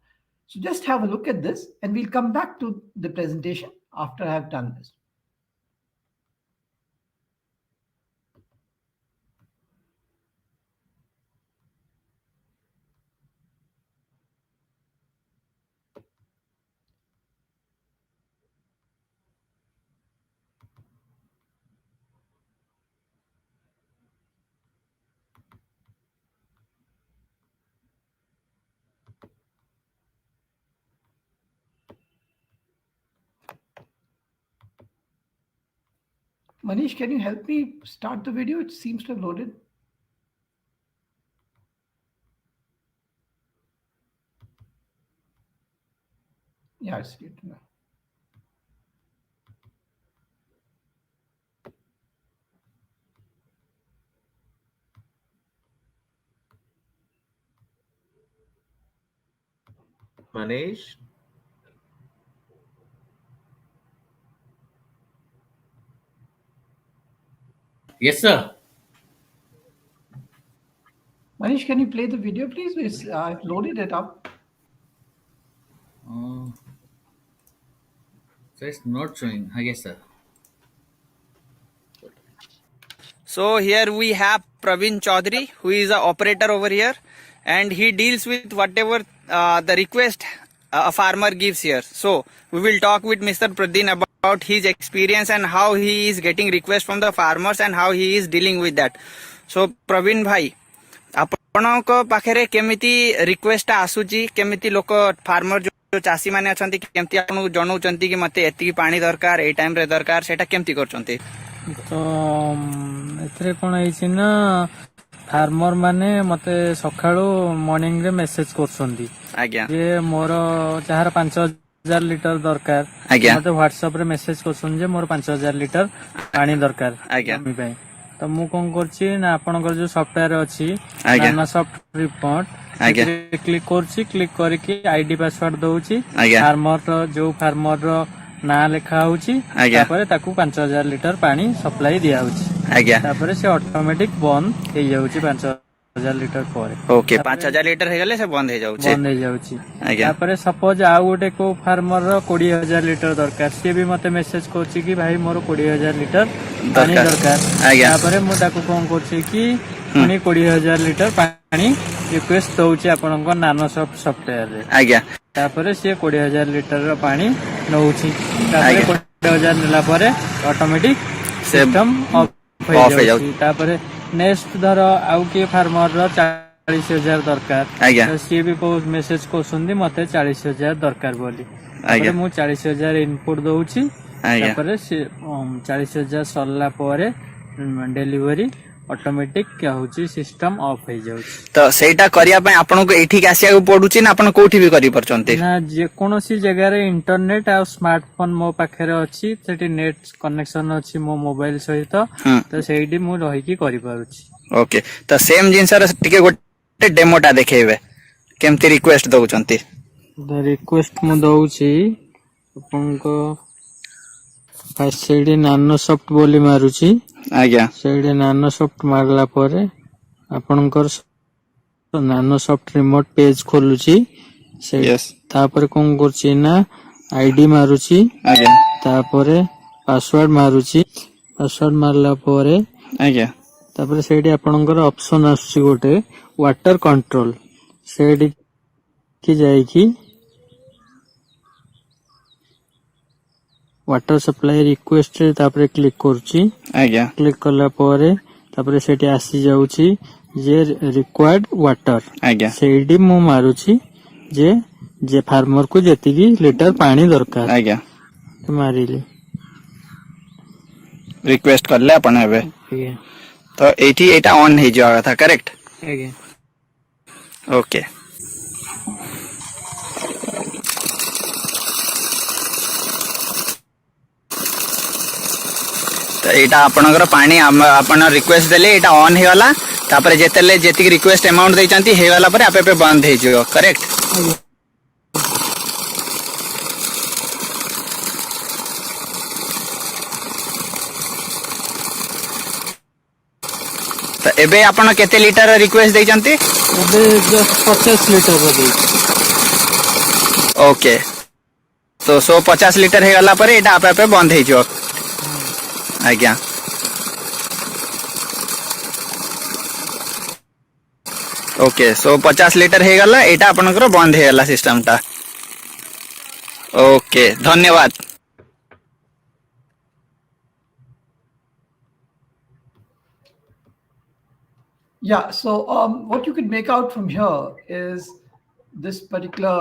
So just have a look at this, and we'll come back to the presentation after I have done this. Manish, can you help me start the video? It seems to have loaded. Yeah, I see it now. Manish? Yes, sir. Manish, can you play the video, please? I've loaded it up. So it's not showing. Yes, sir. So here we have Praveen Chaudhary, who is an operator over here, and he deals with whatever the request a farmer gives here. So we will talk with Mr. Pradin about his experience and how he is getting requests from the farmers and how he is dealing with that. So Praveen bhai, ଆପଣଙ୍କ ପାଖରେ କେମିତି request ଆସୁଛି, କେମିତି ଲୋକ ଫାର୍ମର ଯୋଉ ଚାଷୀ ମାନେ ଅଛନ୍ତି କେମିତି ଆପଣଙ୍କୁ ଜଣାଉଛନ୍ତି କି ମତେ ଏତିକି ପାଣି ଦରକାର, ଏଇ ଟାଇମରେ ଦରକାର, ସେଟା କେମିତି କରୁଛନ୍ତି? ତ ଏଥିରେ କ'ଣ ହେଇଛି ନା ଫାର୍ମର ମାନେ ମତେ ସକାଳୁ ମର୍ଣ୍ଣିଂ ରେ ମେସେଜ କରୁଛନ୍ତି ଯେ ମୋର ଯାହାର 5000 ଲିଟର ଦରକାର, ମତେ ହ୍ୱାଟ୍ସଆପ ରେ ମେସେଜ କରୁଛନ୍ତି ଯେ ମୋର 5000 ଲିଟର ପାଣି ଦରକାର ଜମି ପାଇଁ। ତ ମୁଁ କଣ କରୁଛି ନା ଆପଣଙ୍କର ଯୋଉ ସଫ୍ଟୱେୟାର ଅଛି ନାନୋ ସଫ୍ଟ ରିପୋର୍ଟ, କ୍ଲିକ କରୁଛି, କ୍ଲିକ କରିକି ଆଇଡି ପାସୱାର୍ଡ ଦଉଛି, ଫାର୍ମର ଯୋଉ ଫାର୍ମର ନା ଲେଖା ହଉଛି, ତାପରେ ତାକୁ 5000 ଲିଟର ପାଣି ସପ୍ଲାଇ ଦିଆ ହଉଛି, ତାପରେ ସେ ଅଟୋମେଟିକ ବନ୍ଦ ହେଇଯାଉଛି 5000 ଲିଟର ପରେ। ଓକେ, 5000 ଲିଟର ହେଇଗଲେ ସେ ବନ୍ଦ ହେଇଯାଉଛି। ତାପରେ ସପୋଜ ଆଉ ଗୋଟେ କୋଉ ଫାର୍ମର ର 20000 ଲିଟର ଦରକାର, ସିଏ ବି ମତେ ମେସେଜ କରୁଛି କି ଭାଇ ମୋର 20000 ଲିଟର ପାଣି ଦରକାର। ତାପରେ ମୁଁ ତାକୁ କଣ କରୁଛି କି ପୁଣି 20000 ଲିଟର ପାଣି ରିକ୍ୱେଷ୍ଟ ଦଉଛି ଆପଣଙ୍କ ନାନୋ ସଫ୍ଟ ସଫ୍ଟୱେୟାର ରେ। ତାପରେ ସିଏ 20000 ଲିଟର ପାଣି ନଉଛି, ତାପରେ 20000 ନେଲା ପରେ ଅଟୋମେଟିକ ସିଷ୍ଟମ ଅଫ୍ ହେଇଯାଉଛି। ତାପରେ ନେକ୍ସଟ ଧର ଆଉ କିଏ ଫାର୍ମର ର 40000 ଦରକାର, ସିଏ ବି ମେସେଜ କରୁଛନ୍ତି ମତେ 40000 ଦରକାର ବୋଲି, ତାପରେ ମୁଁ 40000 ଇନପୁଟ ଦଉଛି, ତାପରେ 40000 ସରିଲା ପରେ ଡେଲିଭରି ଅଟୋମେଟିକ ହଉଛି ସିଷ୍ଟମ ଅଫ୍ ହେଇଯାଉଛି। ତ ସେଇଟା କରିବା ପାଇଁ ଆପଣଙ୍କୁ ଏଇଠିକି ଆସିବାକୁ ପଡୁଛି ନା ଆପଣ କୋଉଠି ବି କରିପାରୁଛନ୍ତି? ନା, ଯେକୌଣସି ଜାଗାରେ ଇଣ୍ଟରନେଟ ଆଉ ସ୍ମାର୍ଟଫୋନ ମୋ ପାଖରେ ଅଛି, ସେଠି ନେଟ କନେକ୍ସନ ଅଛି ମୋ ମୋବାଇଲ ସହିତ, ତ ସେଇଠି ମୁଁ ରହିକି କରିପାରୁଛି। ଓକେ, ତ ସେମ ଜିନିଷର ଟିକେ ଗୋଟେ ଡେମୋଟା ଦେଖେଇବେ କେମିତି ରିକ୍ୱେଷ୍ଟ ଦଉଛନ୍ତି? ରିକ୍ୱେଷ୍ଟ ମୁଁ ଦଉଛି ଆପଣଙ୍କ ସେଇଠି ନାନୋ ସଫ୍ଟ ବୋଲି ମାରୁଛି, ସେଇଠି ନାନୋ ସଫ୍ଟ ମାରିଲା ପରେ ଆପଣଙ୍କର ନାନୋ ସଫ୍ଟ ରିମୋଟ ପେଜ ଖୋଲୁଛି, ତାପରେ କଣ କରୁଛି ନା ଆଇଡି ମାରୁଛି, ତାପରେ ପାସୱାର୍ଡ ମାରୁଛି, ପାସୱାର୍ଡ ମାରିଲା ପରେ ତାପରେ ସେଇଠି ଆପଣଙ୍କର ଅପସନ ଆସୁଛି ଗୋଟେ ୱାଟର କଣ୍ଟ୍ରୋଲ, ସେଇଠି ଯାଇକି ୱାଟର ସପ୍ଲାଇ ରିକ୍ୱେଷ୍ଟ ରେ ତାପରେ କ୍ଲିକ କରୁଛି, କ୍ଲିକ କଲା ପରେ ତାପରେ ସେଠି ଆସି ଯାଉଛି ଯେ ରିକ୍ୱାର୍ଡ ୱାଟର, ସେଇଠି ମୁଁ ମାରୁଛି ଯେ ଫାର୍ମର କୁ ଯେତିକି ଲିଟର ପାଣି ଦରକାର ମାରିଲି, ରିକ୍ୱେଷ୍ଟ କଲେ ଆପଣ ଏବେ। ତ ଏଇଠି ଏଇଟା ଅନ୍ ହେଇଯିବା କଥା, କରେକ୍ଟ? ଓକେ, ତ ଏଇଟା ଆପଣଙ୍କର ପାଣି ଆପଣ ରିକ୍ୱେଷ୍ଟ ଦେଲେ ଏଇଟା ଅନ୍ ହେଇଗଲା, ତାପରେ ଯେତେବେଳେ ଯେତିକି ରିକ୍ୱେଷ୍ଟ ଆମାଉଣ୍ଟ ଦେଇଛନ୍ତି ହେଇଗଲା ପରେ ଆପେ ଆପେ ବନ୍ଦ ହେଇଯିବ, କରେକ୍ଟ? ତ ଏବେ ଆପଣ କେତେ ଲିଟର ରିକ୍ୱେଷ୍ଟ ଦେଇଛନ୍ତି? ଏବେ 50 ଲିଟର ଦେଇଛି। ଓକେ, ତ 150 ଲିଟର ହେଇଗଲା ପରେ ଏଇଟା ଆପେ ଆପେ ବନ୍ଦ ହେଇଯିବ। ଆଜ୍ଞା, ଓକେ, 150 ଲିଟର ହେଇଗଲା, ଏଇଟା ଆପଣଙ୍କର ବନ୍ଦ ହେଇଗଲା ସିଷ୍ଟମଟା। ଓକେ, ଧନ୍ୟବାଦ। Yeah, so what you could make out from here is this particular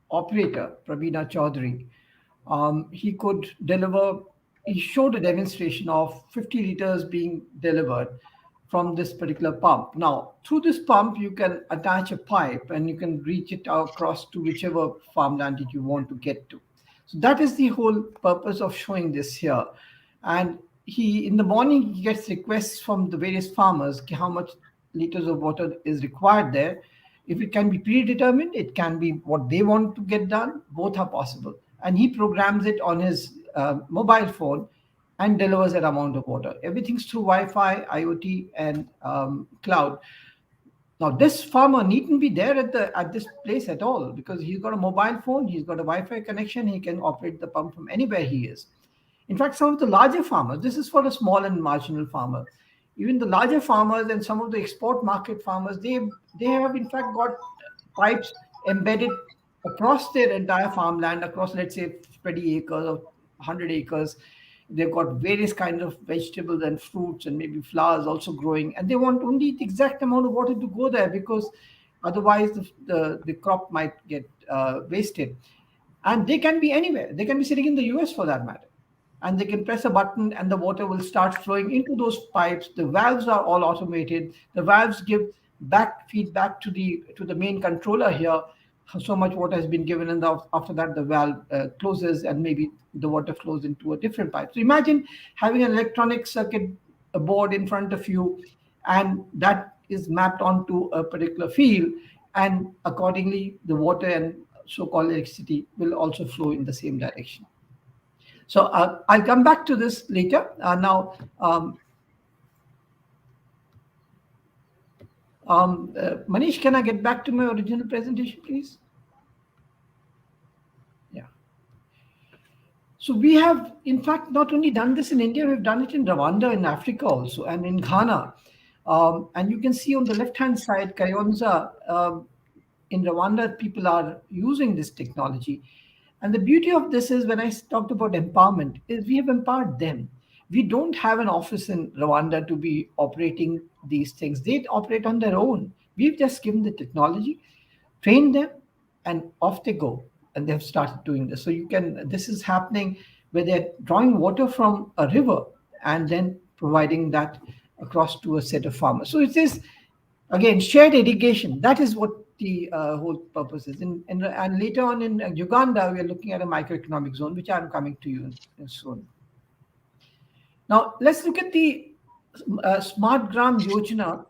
operator, Pravina Chaudhary, he could deliver, he showed a demonstration of 50 liters being delivered from this particular pump. Now, through this pump, you can attach a pipe and you can reach it across to whichever farmland that you want to get to. So that is the whole purpose of showing this here. And in the morning, he gets requests from the various farmers how much liters of water is required there. If it can be predetermined, it can be what they want to get done. Both are possible. And he programs it on his mobile phone and delivers that amount of water. Everything's through Wi-Fi, IoT, and cloud. Now, this farmer needn't be there at this place at all, because he's got a mobile phone, he's got a Wi-Fi connection, he can operate the pump from anywhere he is. In fact, some of the larger farmers, this is for a small and marginal farmer. Even the larger farmers and some of the export market farmers, they have in fact got pipes embedded across their entire farmland, across, let's say, 20 acres or 100 acres. They've got various kinds of vegetables and fruits and maybe flowers also growing, and they want only the exact amount of water to go there, because otherwise the crop might get wasted. And they can be anywhere. They can be sitting in the US for that matter. And they can press a button and the water will start flowing into those pipes. The valves are all automated. The valves give feedback to the main controller here. So much water has been given, and after that the valve closes, and maybe the water flows into a different pipe. So imagine having an electronic circuit board in front of you, and that is mapped onto a particular field, and accordingly the water and so-called electricity will also flow in the same direction. So I'll come back to this later. Now, Manish, can I get back to my original presentation, please? Yeah. So we have, in fact, not only done this in India, we've done it in Rwanda, in Africa also, and in Ghana. And you can see on the left-hand side, Kayonza, in Rwanda, people are using this technology. And the beauty of this is, when I talked about empowerment, is we have empowered them. We don't have an office in Rwanda to be operating these things. They operate on their own. We've just given the technology, trained them, and off they go. And they've started doing this. So this is happening where they're drawing water from a river and then providing that across to a set of farmers. So it is, again, shared irrigation. That is what the whole purpose is. And later on in Uganda, we are looking at a microeconomic zone, which I'm coming to you soon. Now, let's look at the Smart Gram Yojana.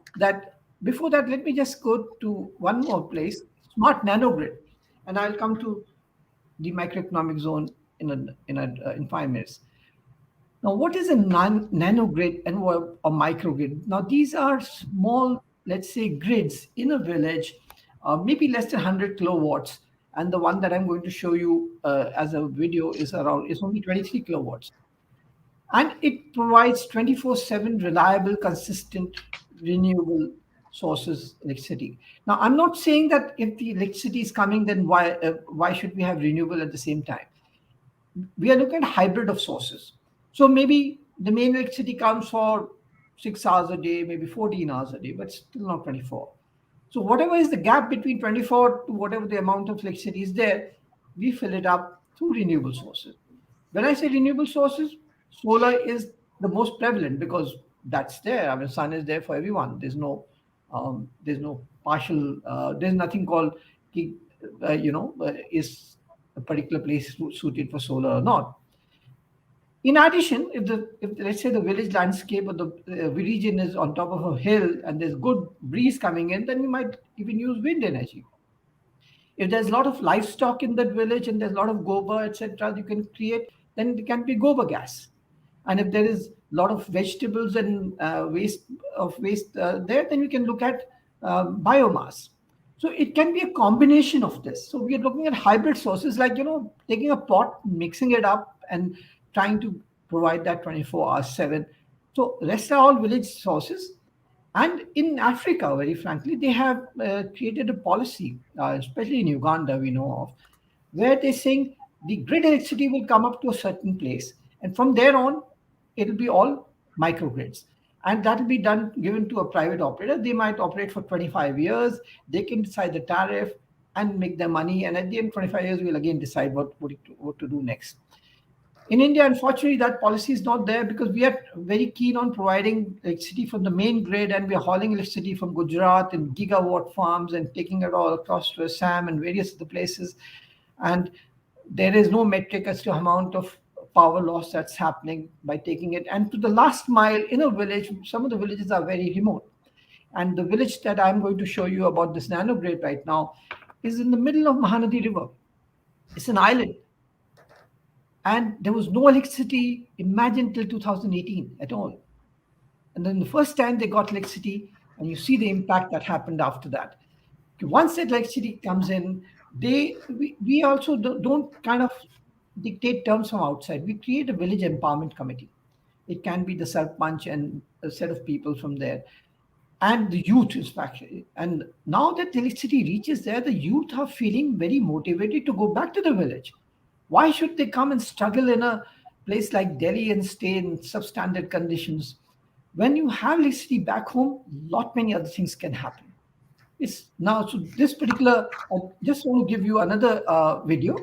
Before that, let me just go to one more place, Smart Nanogrid. And I'll come to the microeconomic zone in 5 minutes. Now, what is a nanogrid and a microgrid? Now, these are small, let's say, grids in a village, maybe less than 100 kilowatts. And the one that I'm going to show you as a video is only 23 kilowatts. And it provides 24/7 reliable, consistent, renewable sources electricity. Now, I'm not saying that if the electricity is coming, then why should we have renewable at the same time? We are looking at hybrid of sources. So maybe the main electricity comes for 6 hours a day, maybe 14 hours a day, but still not 24. So whatever is the gap between 24 to whatever the amount of electricity is there, we fill it up through renewable sources. When I say renewable sources, solar is the most prevalent because that's there. I mean, sun is there for everyone. There's no partial. There's nothing called, is a particular place suited for solar or not. In addition, if let's say the village landscape or the region is on top of a hill and there's good breeze coming in, then we might even use wind energy. If there's a lot of livestock in that village and there's a lot of gobar, etc., you can create, then it can be gobar gas. And if there is a lot of vegetables and waste there, then we can look at biomass. So it can be a combination of this. So we are looking at hybrid sources, like, taking a pot, mixing it up, and trying to provide that 24/7. So rest are all village sources. And in Africa, very frankly, they have created a policy, especially in Uganda, we know of, where they're saying the grid electricity will come up to a certain place. And from there on, it'll be all microgrids. And that will be given to a private operator. They might operate for 25 years. They can decide the tariff and make their money. And at the end of 25 years, we'll again decide what to do next. In India, unfortunately, that policy is not there because we are very keen on providing electricity from the main grid, and we are hauling electricity from Gujarat and gigawatt farms and taking it all across to Assam and various other places. And there is no metric as to amount of power loss that's happening by taking it. And to the last mile in a village, some of the villages are very remote. And the village that I'm going to show you about this nanogrid right now is in the middle of Mahanadi River. It's an island. And there was no electricity, imagine, till 2018 at all. And then the first time they got electricity, And you see the impact that happened after that. Once that electricity comes in, we also don't kind of dictate terms from outside. We create a village empowerment committee. It can be the Sarpanch and a set of people from there. And the youth is actually. And now that the electricity reaches there, the youth are feeling very motivated to go back to the village. Why should they come and struggle in a place like Delhi and stay in substandard conditions? When you have electricity back home, lot many other things can happen. It's now, so this particular, I just want to give you another video.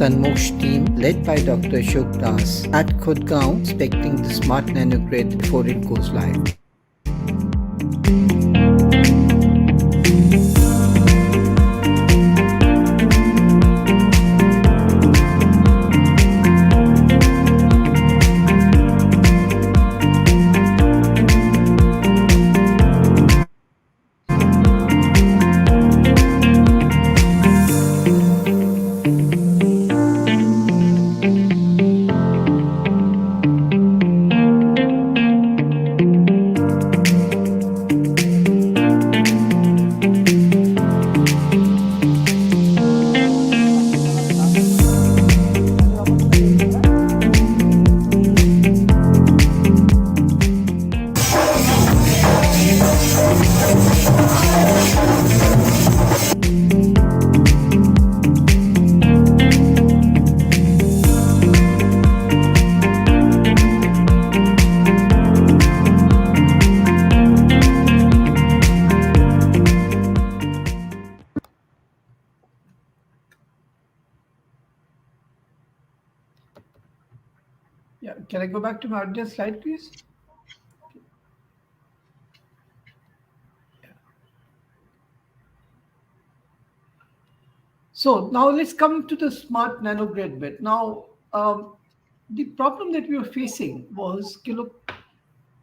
SunMoksha team led by Dr. Ashok Das at Khudgaon inspecting the smart nanogrid before it goes live. Yeah, can I go back to my earlier slide, please? So now let's come to the smart nanogrid bit. Now, the problem that we were facing was, look,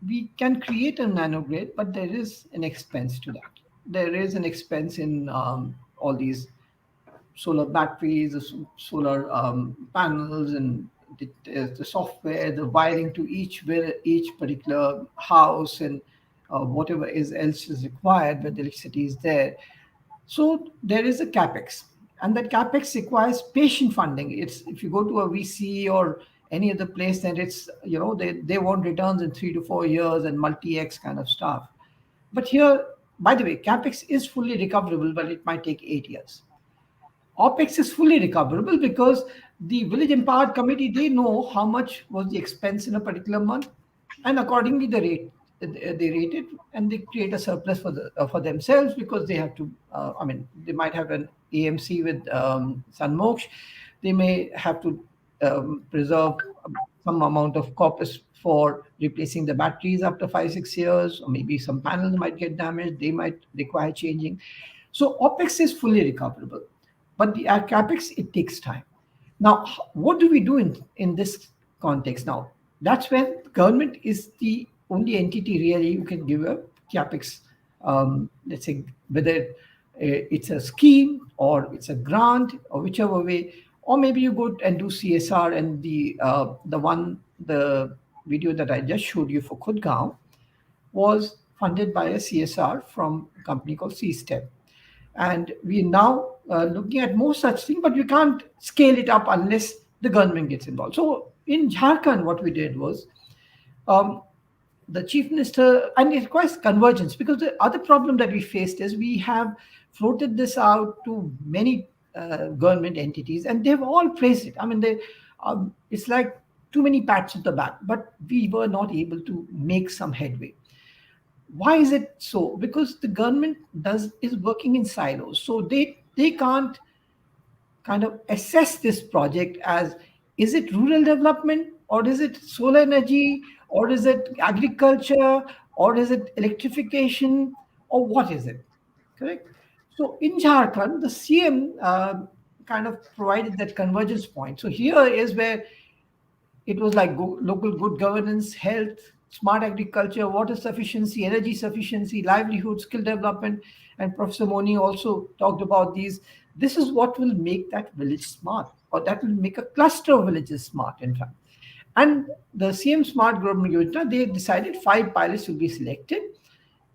we can create a nanogrid, but there is an expense to that. There is an expense in all these solar batteries, the solar panels, and the software, the wiring to each particular house, and whatever else is required where the electricity is there. So there is a capex, and that capex requires patient funding. It's, if you go to a VC or any other place, then it's, they want returns in 3 to 4 years and multi-X kind of stuff. But here, by the way, capex is fully recoverable, but it might take 8 years. OPEX is fully recoverable because the village empowered committee, they know how much was the expense in a particular month, and accordingly they rate it, and they create a surplus for themselves, because they have to. They might have an AMC with SunMoksha. They may have to preserve some amount of corpus for replacing the batteries after 5-6 years, or maybe some panels might get damaged. They might require changing. So OPEX is fully recoverable. But the capex, it takes time. Now, what do we do in this context? Now, that's when government is the only entity really who can give a capex, let's say, whether it's a scheme or it's a grant or whichever way, or maybe you go and do CSR. And the video that I just showed you for Khudgaon was funded by a CSR from a company called C-Step. And we are now looking at more such thing, but we can't scale it up unless the government gets involved. So in Jharkhand, what we did was the chief minister, and it requires convergence, because the other problem that we faced is we have floated this out to many government entities, and they've all praised it. I mean, it's like too many pats on the back, but we were not able to make some headway. Why is it so? Because the government is working in silos, so they can't kind of assess this project as, is it rural development, or is it solar energy, or is it agriculture, or is it electrification, or what is it? Correct. So in Jharkhand, the CM kind of provided that convergence point. So here is where it was like local good governance, health, smart agriculture, water sufficiency, energy sufficiency, livelihood, skill development. And Professor Moni also talked about these. This is what will make that village smart, or that will make a cluster of villages smart, in fact. And the CM Smart Government Yojana, they decided 5 pilots will be selected.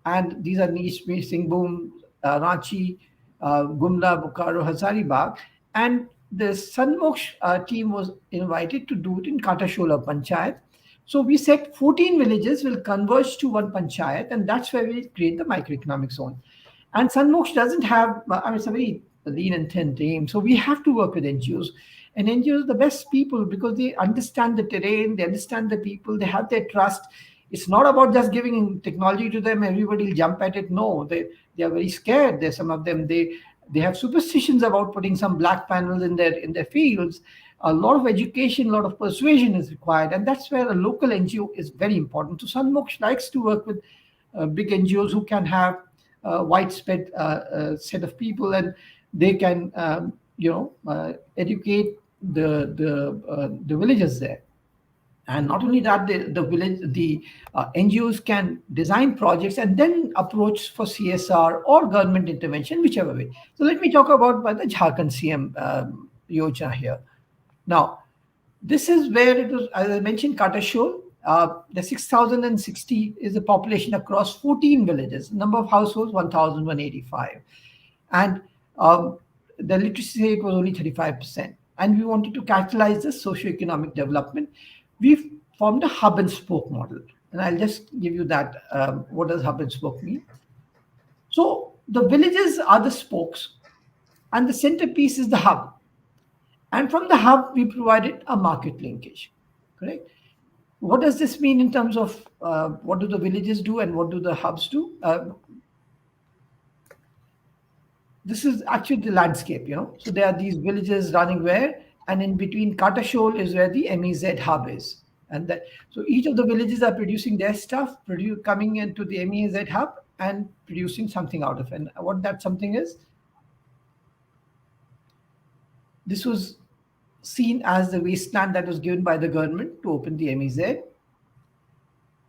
And these are Nish, Singhbhum, Ranchi, Gumla, Bokaro, Hazaribagh. And the SunMoksha team was invited to do it in Katashola Panchayat. So we said 14 villages will converge to one panchayat, and that's where we create the microeconomic zone. And SunMoksha doesn't have, I mean, it's a very lean and thin team. So we have to work with NGOs. And NGOs are the best people because they understand the terrain, they understand the people, they have their trust. It's not about just giving technology to them, everybody will jump at it. No, they are very scared. There's some of them, they have superstitions about putting some black panels in their fields. A lot of education, a lot of persuasion is required, and that's where a local NGO is very important. So SunMoksha likes to work with big NGOs who can have a widespread set of people, and they can educate the villagers there. And not only that, the NGOs can design projects and then approach for CSR or government intervention, whichever way. So let me talk about the Jharkhand CM Yojana here. Now, this is where it was, as I mentioned, Katashol. The 6,060 is the population across 14 villages. Number of households, 1,185. And the literacy rate was only 35%. And we wanted to catalyze the socio-economic development. We've formed a hub and spoke model. And I'll just give you that. What does hub and spoke mean? So the villages are the spokes, and the centerpiece is the hub. And from the hub, we provided a market linkage, correct? What does this mean in terms of what do the villages do and what do the hubs do? This is actually the landscape, So there are these villages running where, and in between Katashol is where the MEZ hub is. And so each of the villages are producing their stuff, coming into the MEZ hub and producing something out of it. And what that something is, this was seen as the wasteland that was given by the government to open the MEZ.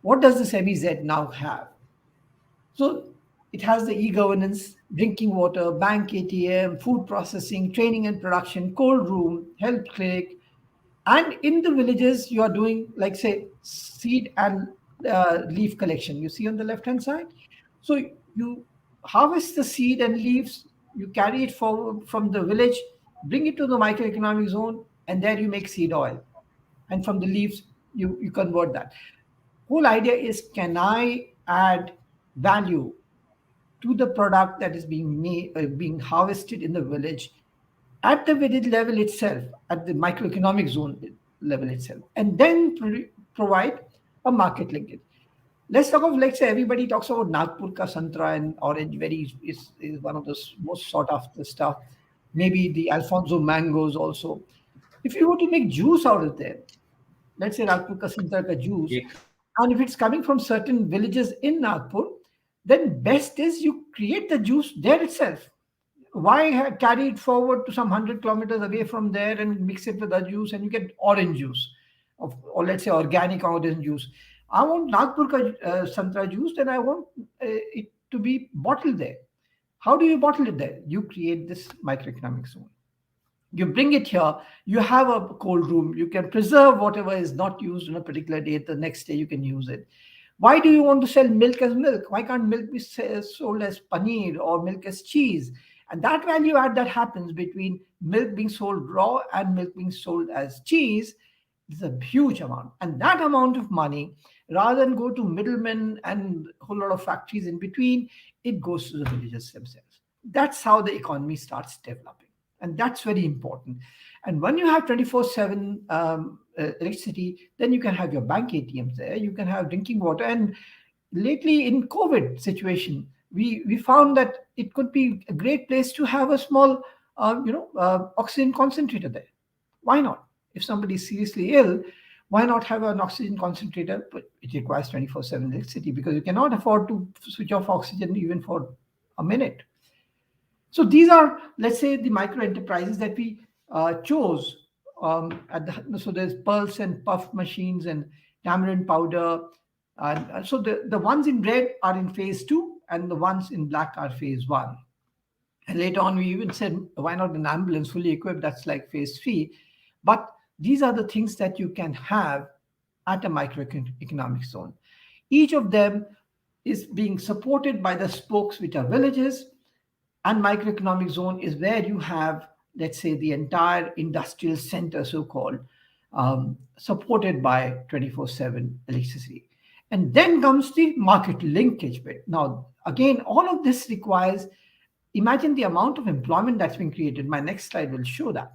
What does this MEZ now have? So it has the e-governance, drinking water, bank ATM, food processing, training and production, cold room, health clinic. And in the villages, you are doing, like, say, seed and leaf collection. You see on the left-hand side? So you harvest the seed and leaves, you carry it forward from the village, bring it to the microeconomic zone, and there you make seed oil. And from the leaves, you convert that. Whole idea is, can I add value to the product that is being harvested in the village at the village level itself, at the microeconomic zone level itself, and then provide a market linkage. Let's talk of, let's say, everybody talks about Nagpur ka santra and orange berries is one of the most sought after stuff. Maybe the Alfonso mangoes also. If you were to make juice out of them, let's say Nagpur ka santra ka juice, and if it's coming from certain villages in Nagpur, then best is you create the juice there itself. Why carry it forward to some 100 kilometers away from there and mix it with the juice and you get orange juice, or let's say organic orange juice. I want Nagpur ka santra juice, then I want it to be bottled there. How do you bottle it there? You create this microeconomic zone. You bring it here, you have a cold room, you can preserve whatever is not used on a particular day, the next day you can use it. Why do you want to sell milk as milk? Why can't milk be sold as paneer or milk as cheese? And that value add that happens between milk being sold raw and milk being sold as cheese is a huge amount. And that amount of money, rather than go to middlemen and a whole lot of factories in between, it goes to the villagers themselves. That's how the economy starts developing. And that's very important. And when you have 24/7 electricity, then you can have your bank ATMs there, you can have drinking water. And lately in COVID situation, we found that it could be a great place to have a small, oxygen concentrator there. Why not? If somebody is seriously ill, why not have an oxygen concentrator? But it requires 24/7 electricity because you cannot afford to switch off oxygen even for a minute. So these are, let's say, the micro enterprises that we chose. So there's pulse and puff machines and tamarind powder. So the ones in red are in phase 2 and the ones in black are phase 1. And later on, we even said, why not an ambulance fully equipped? That's like phase 3. But these are the things that you can have at a microeconomic zone. Each of them is being supported by the spokes, which are villages. And microeconomic zone is where you have, let's say, the entire industrial center, so-called, supported by 24/7 electricity. And then comes the market linkage bit. Now, again, all of this requires, imagine the amount of employment that's been created. My next slide will show that.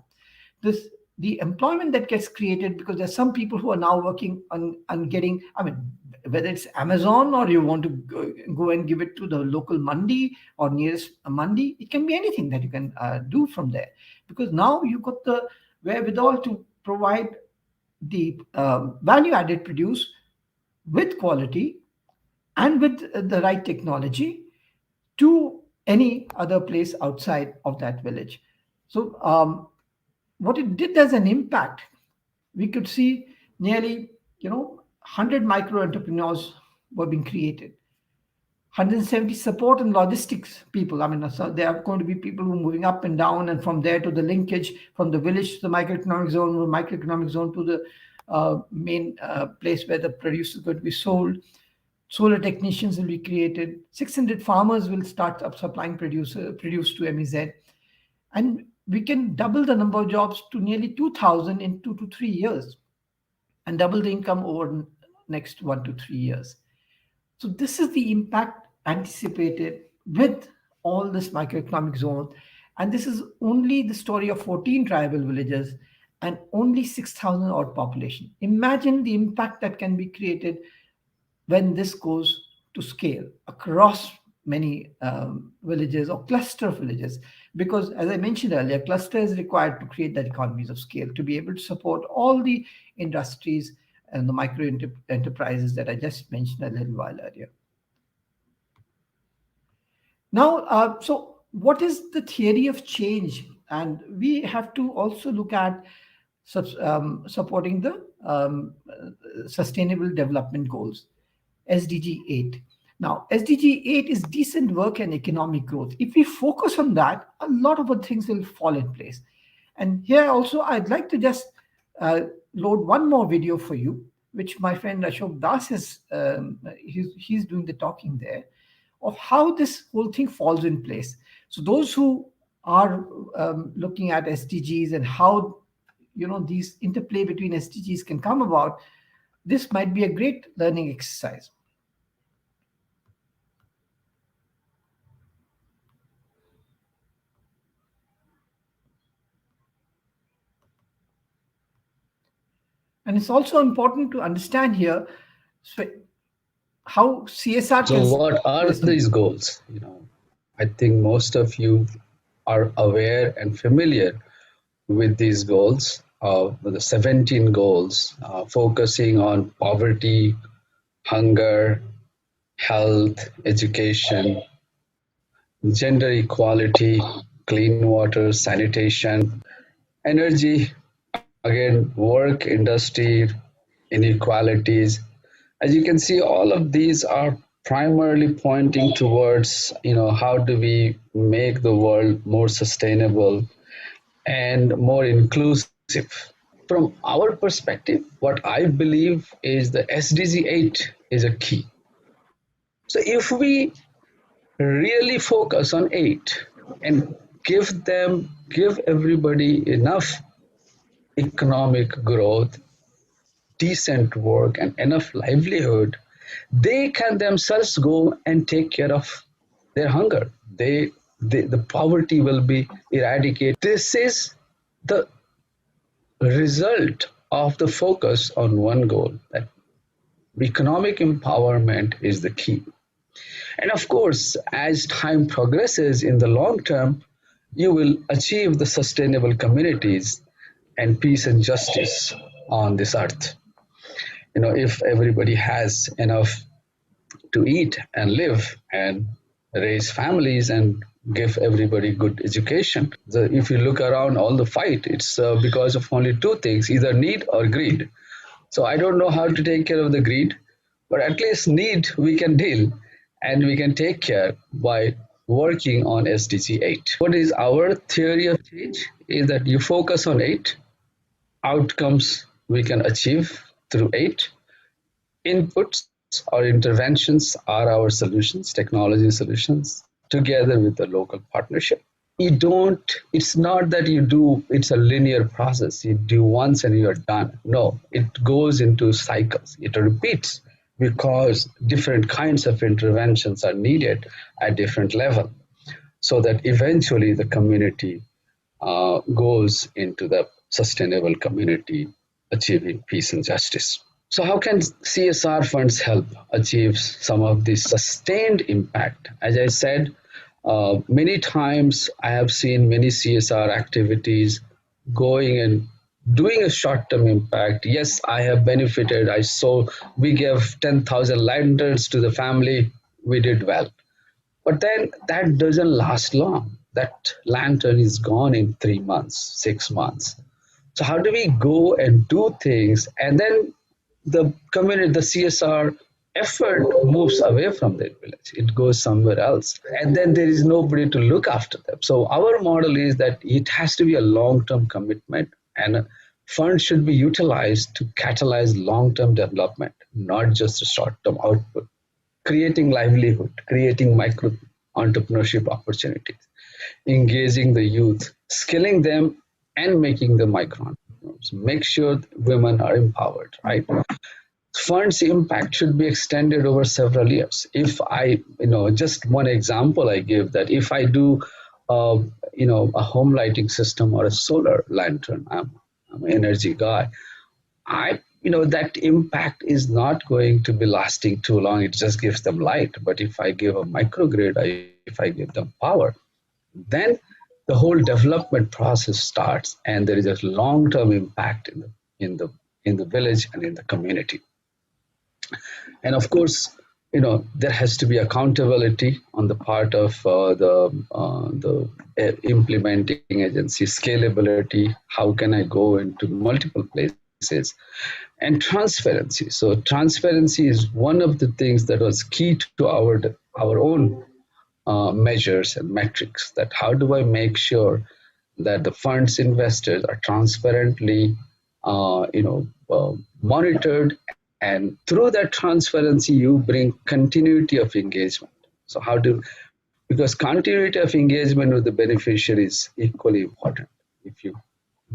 The employment that gets created, because there's some people who are now working on getting, whether it's Amazon or you want to go and give it to the local mandi or nearest mandi, it can be anything that you can do from there. Because now you've got the wherewithal to provide the value-added produce with quality and with the right technology to any other place outside of that village. So what it did as an impact, we could see nearly 100 micro entrepreneurs were being created, 170 support and logistics people. So there are going to be people who are moving up and down, and from there to the linkage from the village to the microeconomic zone, or microeconomic zone to the main place where the produce is going to be sold. Solar technicians will be created. 600 farmers will start up supplying produce to MEZ. And we can double the number of jobs to nearly 2,000 in 2 to 3 years, and double the income over next 1 to 3 years. So this is the impact anticipated with all this microeconomic zone. And this is only the story of 14 tribal villages and only 6,000 odd population. Imagine the impact that can be created when this goes to scale across many villages or cluster of villages. Because as I mentioned earlier, cluster is required to create that economies of scale, to be able to support all the industries and the micro enterprises that I just mentioned a little while earlier. Now, so what is the theory of change? And we have to also look at supporting the Sustainable Development Goals, SDG 8. Now, SDG 8 is decent work and economic growth. If we focus on that, a lot of other things will fall in place. And here also, I'd like to just load one more video for you, which my friend Ashok Das is, he's doing the talking there, of how this whole thing falls in place. So those who are looking at SDGs and how these interplay between SDGs can come about, this might be a great learning exercise. And it's also important to understand here how CSR. So what are these goals? I think most of you are aware and familiar with these goals, the 17 goals, focusing on poverty, hunger, health, education, gender equality, clean water, sanitation, energy, again, work, industry, inequalities. As you can see, all of these are primarily pointing towards, how do we make the world more sustainable and more inclusive. From our perspective, what I believe is the SDG 8 is a key. So if we really focus on 8 and give everybody enough economic growth, decent work, and enough livelihood, they can themselves go and take care of their hunger. The poverty will be eradicated. This is the result of the focus on one goal, that economic empowerment is the key. And of course, as time progresses in the long term, you will achieve the sustainable communities and peace and justice on this earth. If everybody has enough to eat and live and raise families and give everybody good education. If you look around all the fight, it's because of only two things, either need or greed. So I don't know how to take care of the greed, but at least need we can deal and we can take care by working on SDG 8. What is our theory of change is that you focus on 8, outcomes we can achieve through 8, inputs or interventions are our solutions, technology solutions, together with the local partnership. It's not that it's a linear process. You do once and you're done. No, it goes into cycles. It repeats because different kinds of interventions are needed at different level, so that eventually the community goes into the sustainable community, achieving peace and justice. So how can CSR funds help achieve some of this sustained impact? As I said, many times I have seen many CSR activities going and doing a short-term impact. Yes, I have benefited. We gave 10,000 lanterns to the family. We did well. But then that doesn't last long. That lantern is gone in 3 months, 6 months. So how do we go and do things, and then the community, the CSR effort moves away from that village. It goes somewhere else. And then there is nobody to look after them. So our model is that it has to be a long-term commitment, and funds should be utilized to catalyze long-term development, not just a short-term output. Creating livelihood, creating micro entrepreneurship opportunities, engaging the youth, skilling them, and making them micro entrepreneurs. Make sure women are empowered, right? Funds impact should be extended over several years. If just one example I give, that if I do, a home lighting system or a solar lantern, I'm an energy guy, that impact is not going to be lasting too long. It just gives them light. But if I give a microgrid, if I give them power, then the whole development process starts, and there is a long-term impact in the village and in the community. And of course, there has to be accountability on the part of the implementing agency, scalability. How can I go into multiple places? And transparency. So transparency is one of the things that was key to our own measures and metrics. That how do I make sure that the funds invested are transparently monitored, and through that transparency you bring continuity of engagement. So because continuity of engagement with the beneficiary is equally important. If you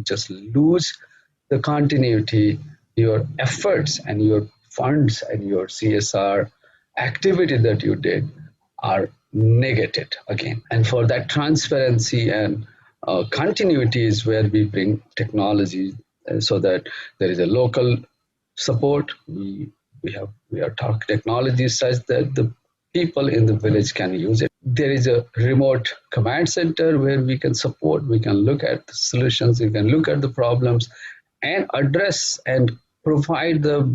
just lose the continuity, your efforts and your funds and your CSR activity that you did are negated again. And for that transparency and continuity is where we bring technology, so that there is a local support. We are talking technologies such that the people in the village can use it. There is a remote command center where we can support, we can look at the solutions, we can look at the problems and address and provide the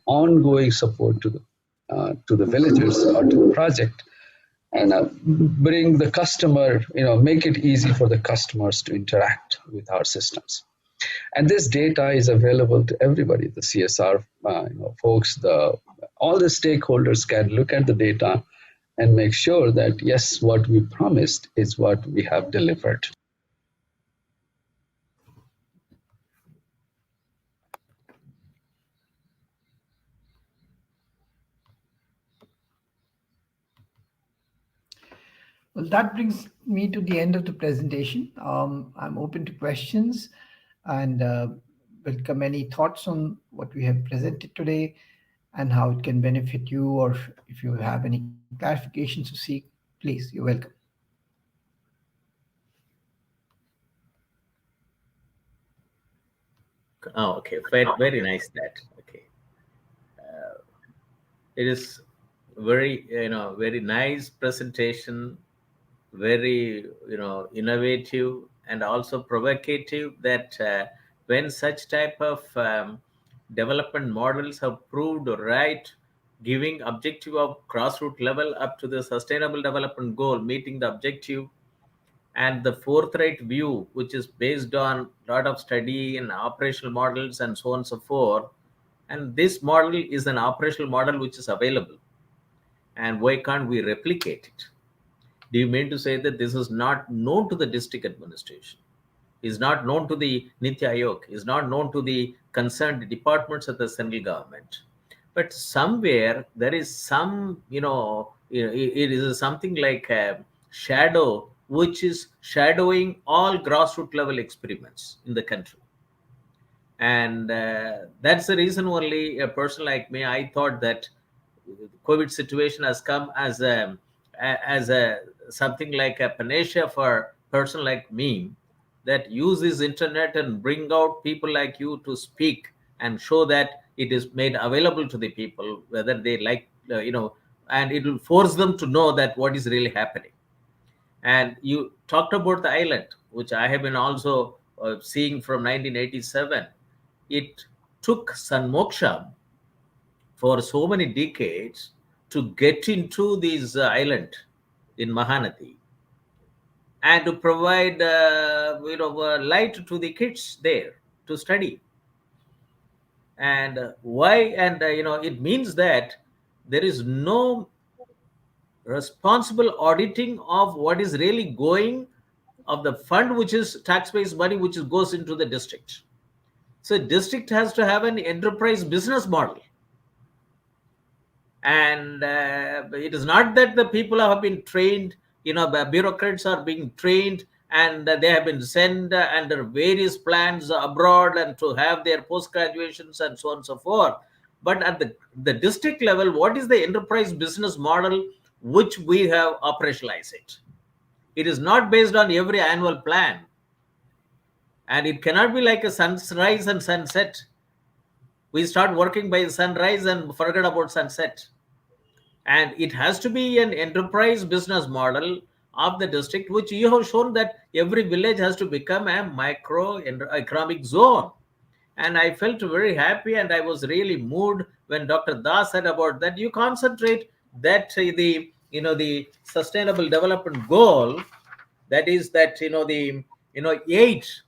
ongoing support to the villagers or to the project, and bring the customer, make it easy for the customers to interact with our systems. And this data is available to everybody, the CSR folks, all the stakeholders can look at the data and make sure that, yes, what we promised is what we have delivered. Well, that brings me to the end of the presentation. I'm open to questions and welcome any thoughts on what we have presented today and how it can benefit you, or if you have any clarifications to seek, please, you're welcome. Oh, okay. Very nice that. Okay. It is very, very nice presentation, very, innovative and also provocative that when such type of development models have proved right, giving objective of grassroots level up to the sustainable development goal, meeting the objective, and the forthright view, which is based on a lot of study and operational models and so on and so forth. And this model is an operational model which is available. And why can't we replicate it? Do you mean to say that this is not known to the district administration, is not known to the Niti Aayog, is not known to the concerned departments of the central government? But somewhere there is some, it is something like a shadow which is shadowing all grassroots level experiments in the country. And that's the reason only a person like me, I thought that COVID situation has come as a something like a panacea for person like me, that use this internet and bring out people like you to speak and show that it is made available to the people, whether they like, and it will force them to know that what is really happening. And you talked about the island, which I have been also seeing from 1987. It took SunMoksha for so many decades to get into this island in Mahanadi and to provide light to the kids there to study. And why? And it means that there is no responsible auditing of what is really going of the fund, which is taxpayers' money, which goes into the district. So district has to have an enterprise business model. And it is not that the people have been trained, bureaucrats are being trained and they have been sent under various plans abroad and to have their post graduations and so on and so forth. But at the district level, what is the enterprise business model which we have operationalized it? It is not based on every annual plan. And it cannot be like a sunrise and sunset. We start working by sunrise and forget about sunset. And it has to be an enterprise business model of the district, which you have shown that every village has to become a micro economic zone. And I felt very happy and I was really moved when Dr. Das said about that. You concentrate that the sustainable development goal, that is that, the 8,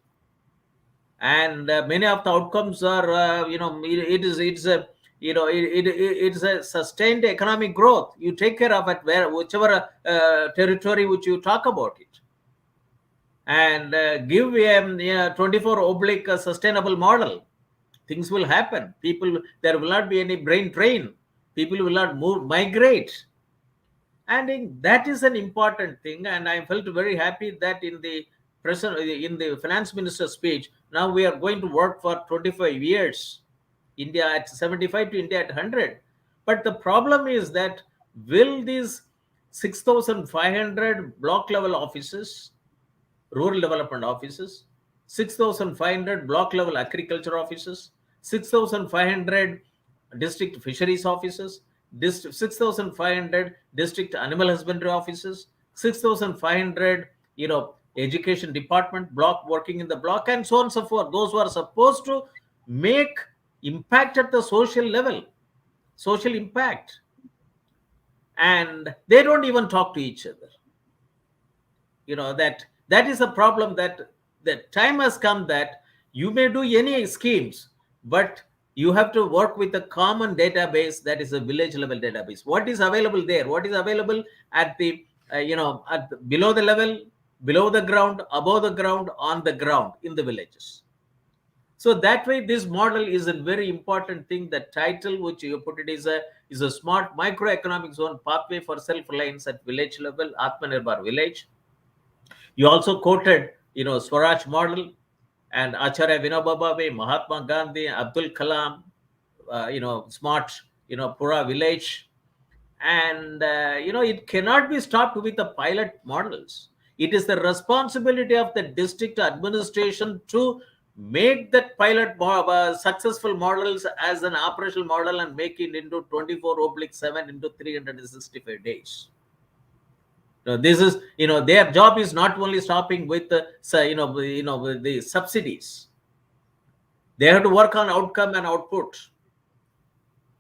and many of the outcomes are, it's a sustained economic growth. You take care of it whichever territory which you talk about it, and give a 24 oblique sustainable model. Things will happen. There will not be any brain drain. People will not migrate. And that is an important thing. And I felt very happy that in the finance minister's speech, now we are going to work for 25 years. India at 75 to India at 100. But the problem is that will these 6,500 block level offices, rural development offices, 6,500 block level agriculture offices, 6,500 district fisheries offices, 6,500 district animal husbandry offices, 6,500 education department block working in the block, and so on and so forth. Those who are supposed to make impact at the social level, social impact, and they don't even talk to each other. That is a problem. That the time has come that you may do any schemes, but you have to work with a common database, that is a village level database. What is available there? What is available at the below the level, below the ground, above the ground, on the ground in the villages? So that way, this model is a very important thing. The title which you put it is a smart microeconomic zone pathway for self-reliance at village level, Atmanirbhar village. You also quoted, Swaraj model and Acharya Vinoba Bhave, Mahatma Gandhi, Abdul Kalam, smart, Pura village. And, it cannot be stopped with the pilot models. It is the responsibility of the district administration to make that pilot successful models as an operational model and make it into 24/7 into 365 days. This is, their job is not only stopping with the, with the subsidies. They have to work on outcome and output.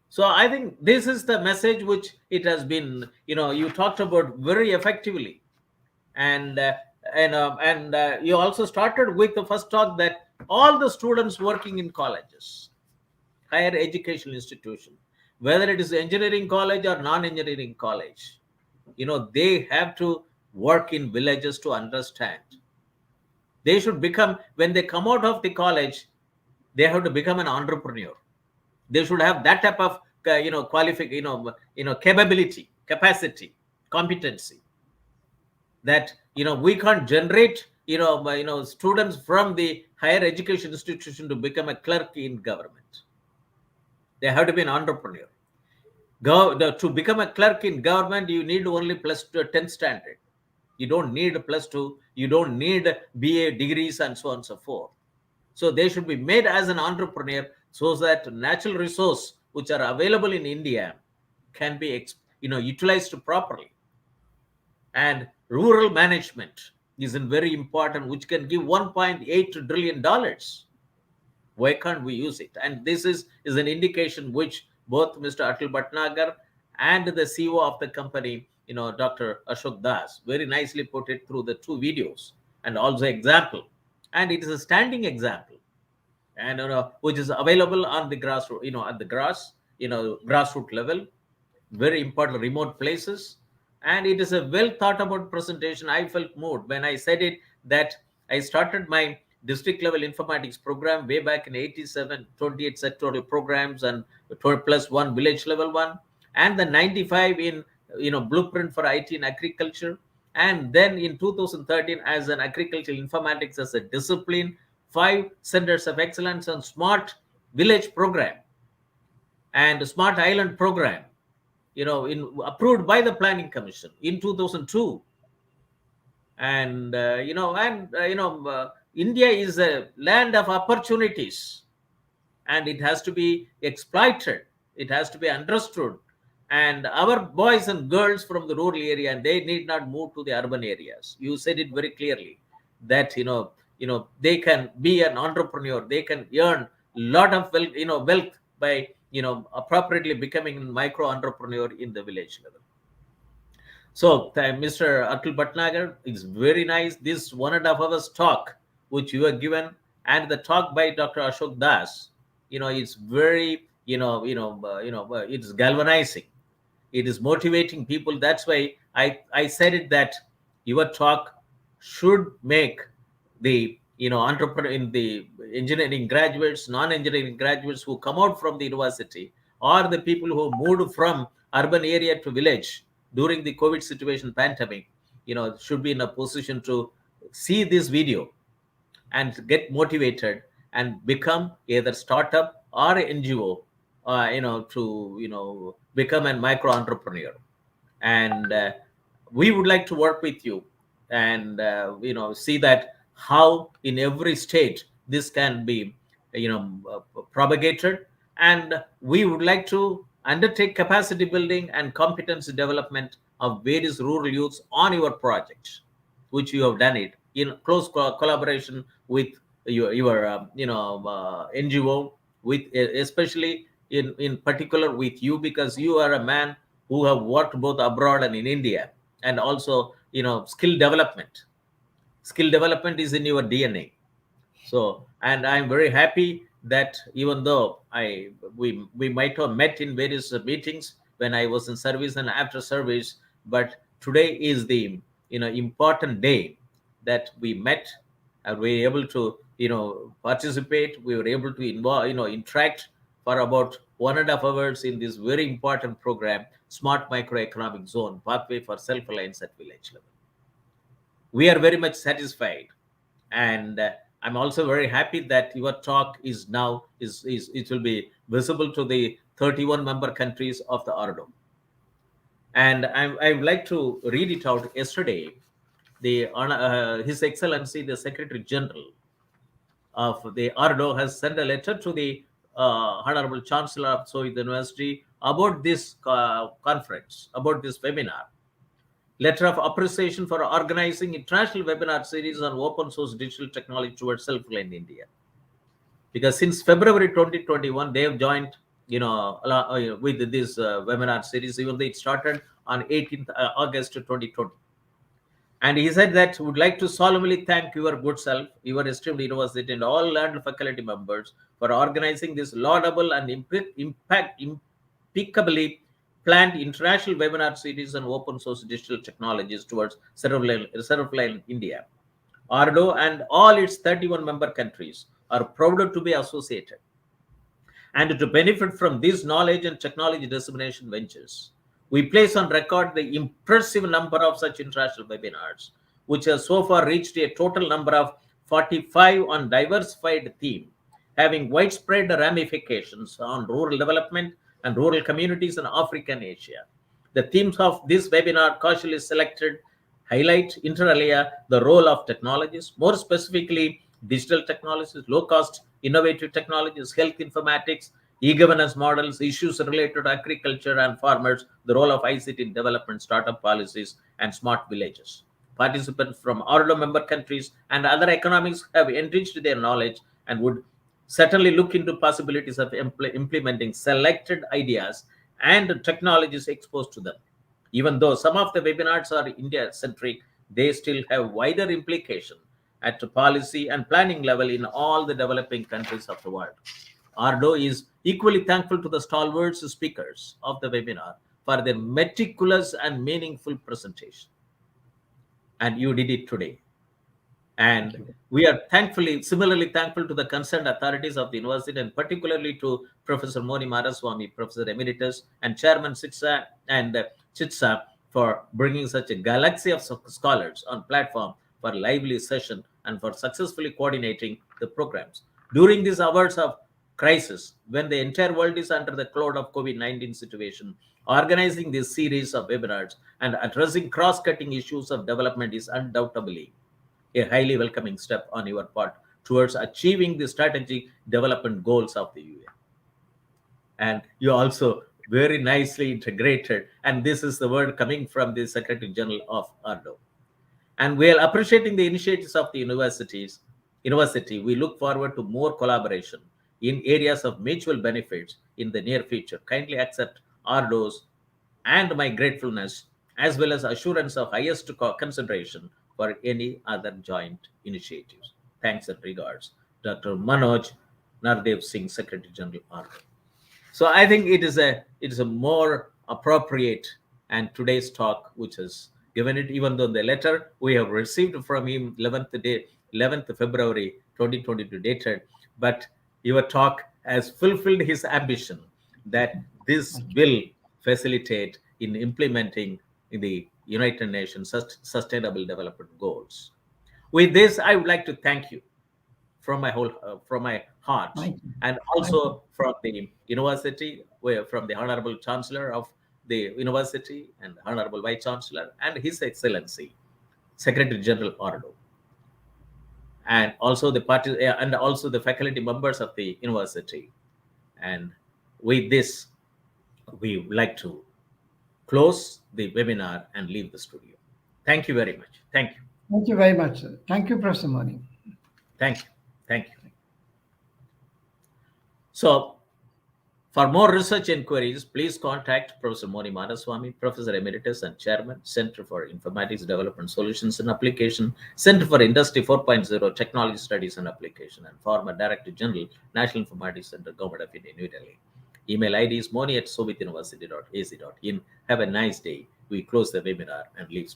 So I think this is the message which it has been, you talked about very effectively. And you also started with the first talk that all the students working in colleges, higher education institution, whether it is engineering college or non-engineering college, they have to work in villages to understand. They should become, when they come out of the college, they have to become an entrepreneur. They should have that type of capability, capacity, competency, that we can't generate students from the higher education institution to become a clerk in government. They have to be an entrepreneur. To become a clerk in government, you need only plus 10th standard. You don't need +2. You don't need BA degrees and so on and so forth. So they should be made as an entrepreneur so that natural resource which are available in India can be utilized properly. And rural management is very important, which can give $1.8 trillion. Why can't we use it? And this is an indication which both Mr. Atul Bhatnagar and the CEO of the company, Dr. Ashok Das, very nicely put it through the 2 videos and also example. And it is a standing example, and which is available on the grassroots, at the grassroots level, very important remote places. And it is a well thought about presentation. I felt moved when I said it, that I started my district level informatics program way back in 87, 28 sectoral programs and 12+1 village level 1, and the 95 in blueprint for IT in agriculture, and then in 2013 as an agricultural informatics as a discipline, 5 centers of excellence on smart village program and smart island program, approved by the planning commission in 2002. And India is a land of opportunities, and it has to be exploited. It has to be understood. And our boys and girls from the rural area, and they need not move to the urban areas. You said it very clearly that they can be an entrepreneur. They can earn a lot of wealth by appropriately becoming a micro entrepreneur in the village level. So Mr. Atul Bhatnagar, it's very nice. This 1.5 hours talk which you have given, and the talk by Dr. Ashok Das, it's very it's galvanizing. It is motivating people. That's why I said it, that your talk should make the entrepreneur in the engineering graduates, non-engineering graduates who come out from the university, or the people who moved from urban area to village during the COVID situation pandemic, should be in a position to see this video and get motivated and become either startup or NGO, to become a micro entrepreneur. And we would like to work with you and see that how in every state this can be propagated. And we would like to undertake capacity building and competency development of various rural youths on your project, which you have done it in close collaboration with your NGO, with especially in particular with you, because you are a man who have worked both abroad and in India. And also skill development is in your DNA. So, and I'm very happy that even though we might have met in various meetings when I was in service and after service, but today is the important day that we met and we were able to participate. We were able to involve, interact for about 1.5 hours in this very important program, Smart Microeconomic Zone, Pathway for Self-Reliance at Village Level. We are very much satisfied, and I'm also very happy that your talk is now it will be visible to the 31 member countries of the ORDO. And I would like to read it out. Yesterday, His Excellency the Secretary General of the ORDO has sent a letter to the Honorable Chancellor of Soviet University about this conference, about this webinar. Letter of appreciation for organizing international webinar series on open source digital technology towards self-reliant India. Because since February 2021, they have joined, with this webinar series, even though it started on 18th August 2020. And he said that would like to solemnly thank your good self, your esteemed university, and all learned faculty members for organizing this laudable and impeccably planned international webinar series on open source digital technologies towards self-reliant India. ORDO and all its 31 member countries are proud to be associated and to benefit from these knowledge and technology dissemination ventures. We place on record the impressive number of such international webinars, which has so far reached a total number of 45 on diversified theme, having widespread ramifications on rural development and rural communities in Africa and Asia. The themes of this webinar cautiously selected highlight inter alia the role of technologies, more specifically digital technologies, low-cost innovative technologies, health informatics, e-governance models, issues related to agriculture and farmers, the role of ICT development, startup policies, and smart villages. Participants from ORDO member countries and other economies have enriched their knowledge and would certainly look into possibilities of implementing selected ideas and technologies exposed to them. Even though some of the webinars are India-centric, they still have wider implication at the policy and planning level in all the developing countries of the world. ORDO is equally thankful to the stalwart speakers of the webinar for their meticulous and meaningful presentation. And you did it today. And we are similarly thankful to the concerned authorities of the university, and particularly to Professor Moni Madaswamy, Professor Emeritus, and Chairman CIDSA and CITSA for bringing such a galaxy of scholars on platform for lively session and for successfully coordinating the programs. During these hours of crisis, when the entire world is under the cloud of COVID-19 situation, organizing this series of webinars and addressing cross-cutting issues of development is undoubtedly a highly welcoming step on your part towards achieving the strategic development goals of the UN. And you also very nicely integrated, and this is the word coming from the Secretary General of ORDO. And while appreciating the initiatives of the university, we look forward to more collaboration in areas of mutual benefits in the near future. Kindly accept ORDO's and my gratefulness, as well as assurance of highest consideration for any other joint initiatives. Thanks and regards, Dr. Manoj Nardev Singh, Secretary General, ORDO. So I think it is a more appropriate and today's talk, which is given it, even though the letter we have received from him 11th February 2022 dated, but your talk has fulfilled his ambition that this will facilitate in implementing the United Nations Sustainable Development Goals. With this, I would like to thank you from my heart, and also from the university, from the Honorable Chancellor of the university and Honorable Vice Chancellor and His Excellency Secretary General ORDO, and also the faculty members of the university. And with this, we would like to close the webinar and leave the studio. Thank you very much. Thank you. Thank you very much, sir. Thank you, Professor Moni. Thank you. Thank you. So, for more research inquiries, please contact Professor Moni Madaswamy, Professor Emeritus and Chairman, Center for Informatics Development Solutions and Application, Center for Industry 4.0 Technology Studies and Application, and former Director General, National Informatics Center, Government of India, New Delhi. Email ID is moni@sovietuniversity.ac.in. Have a nice day. We close the webinar and leave.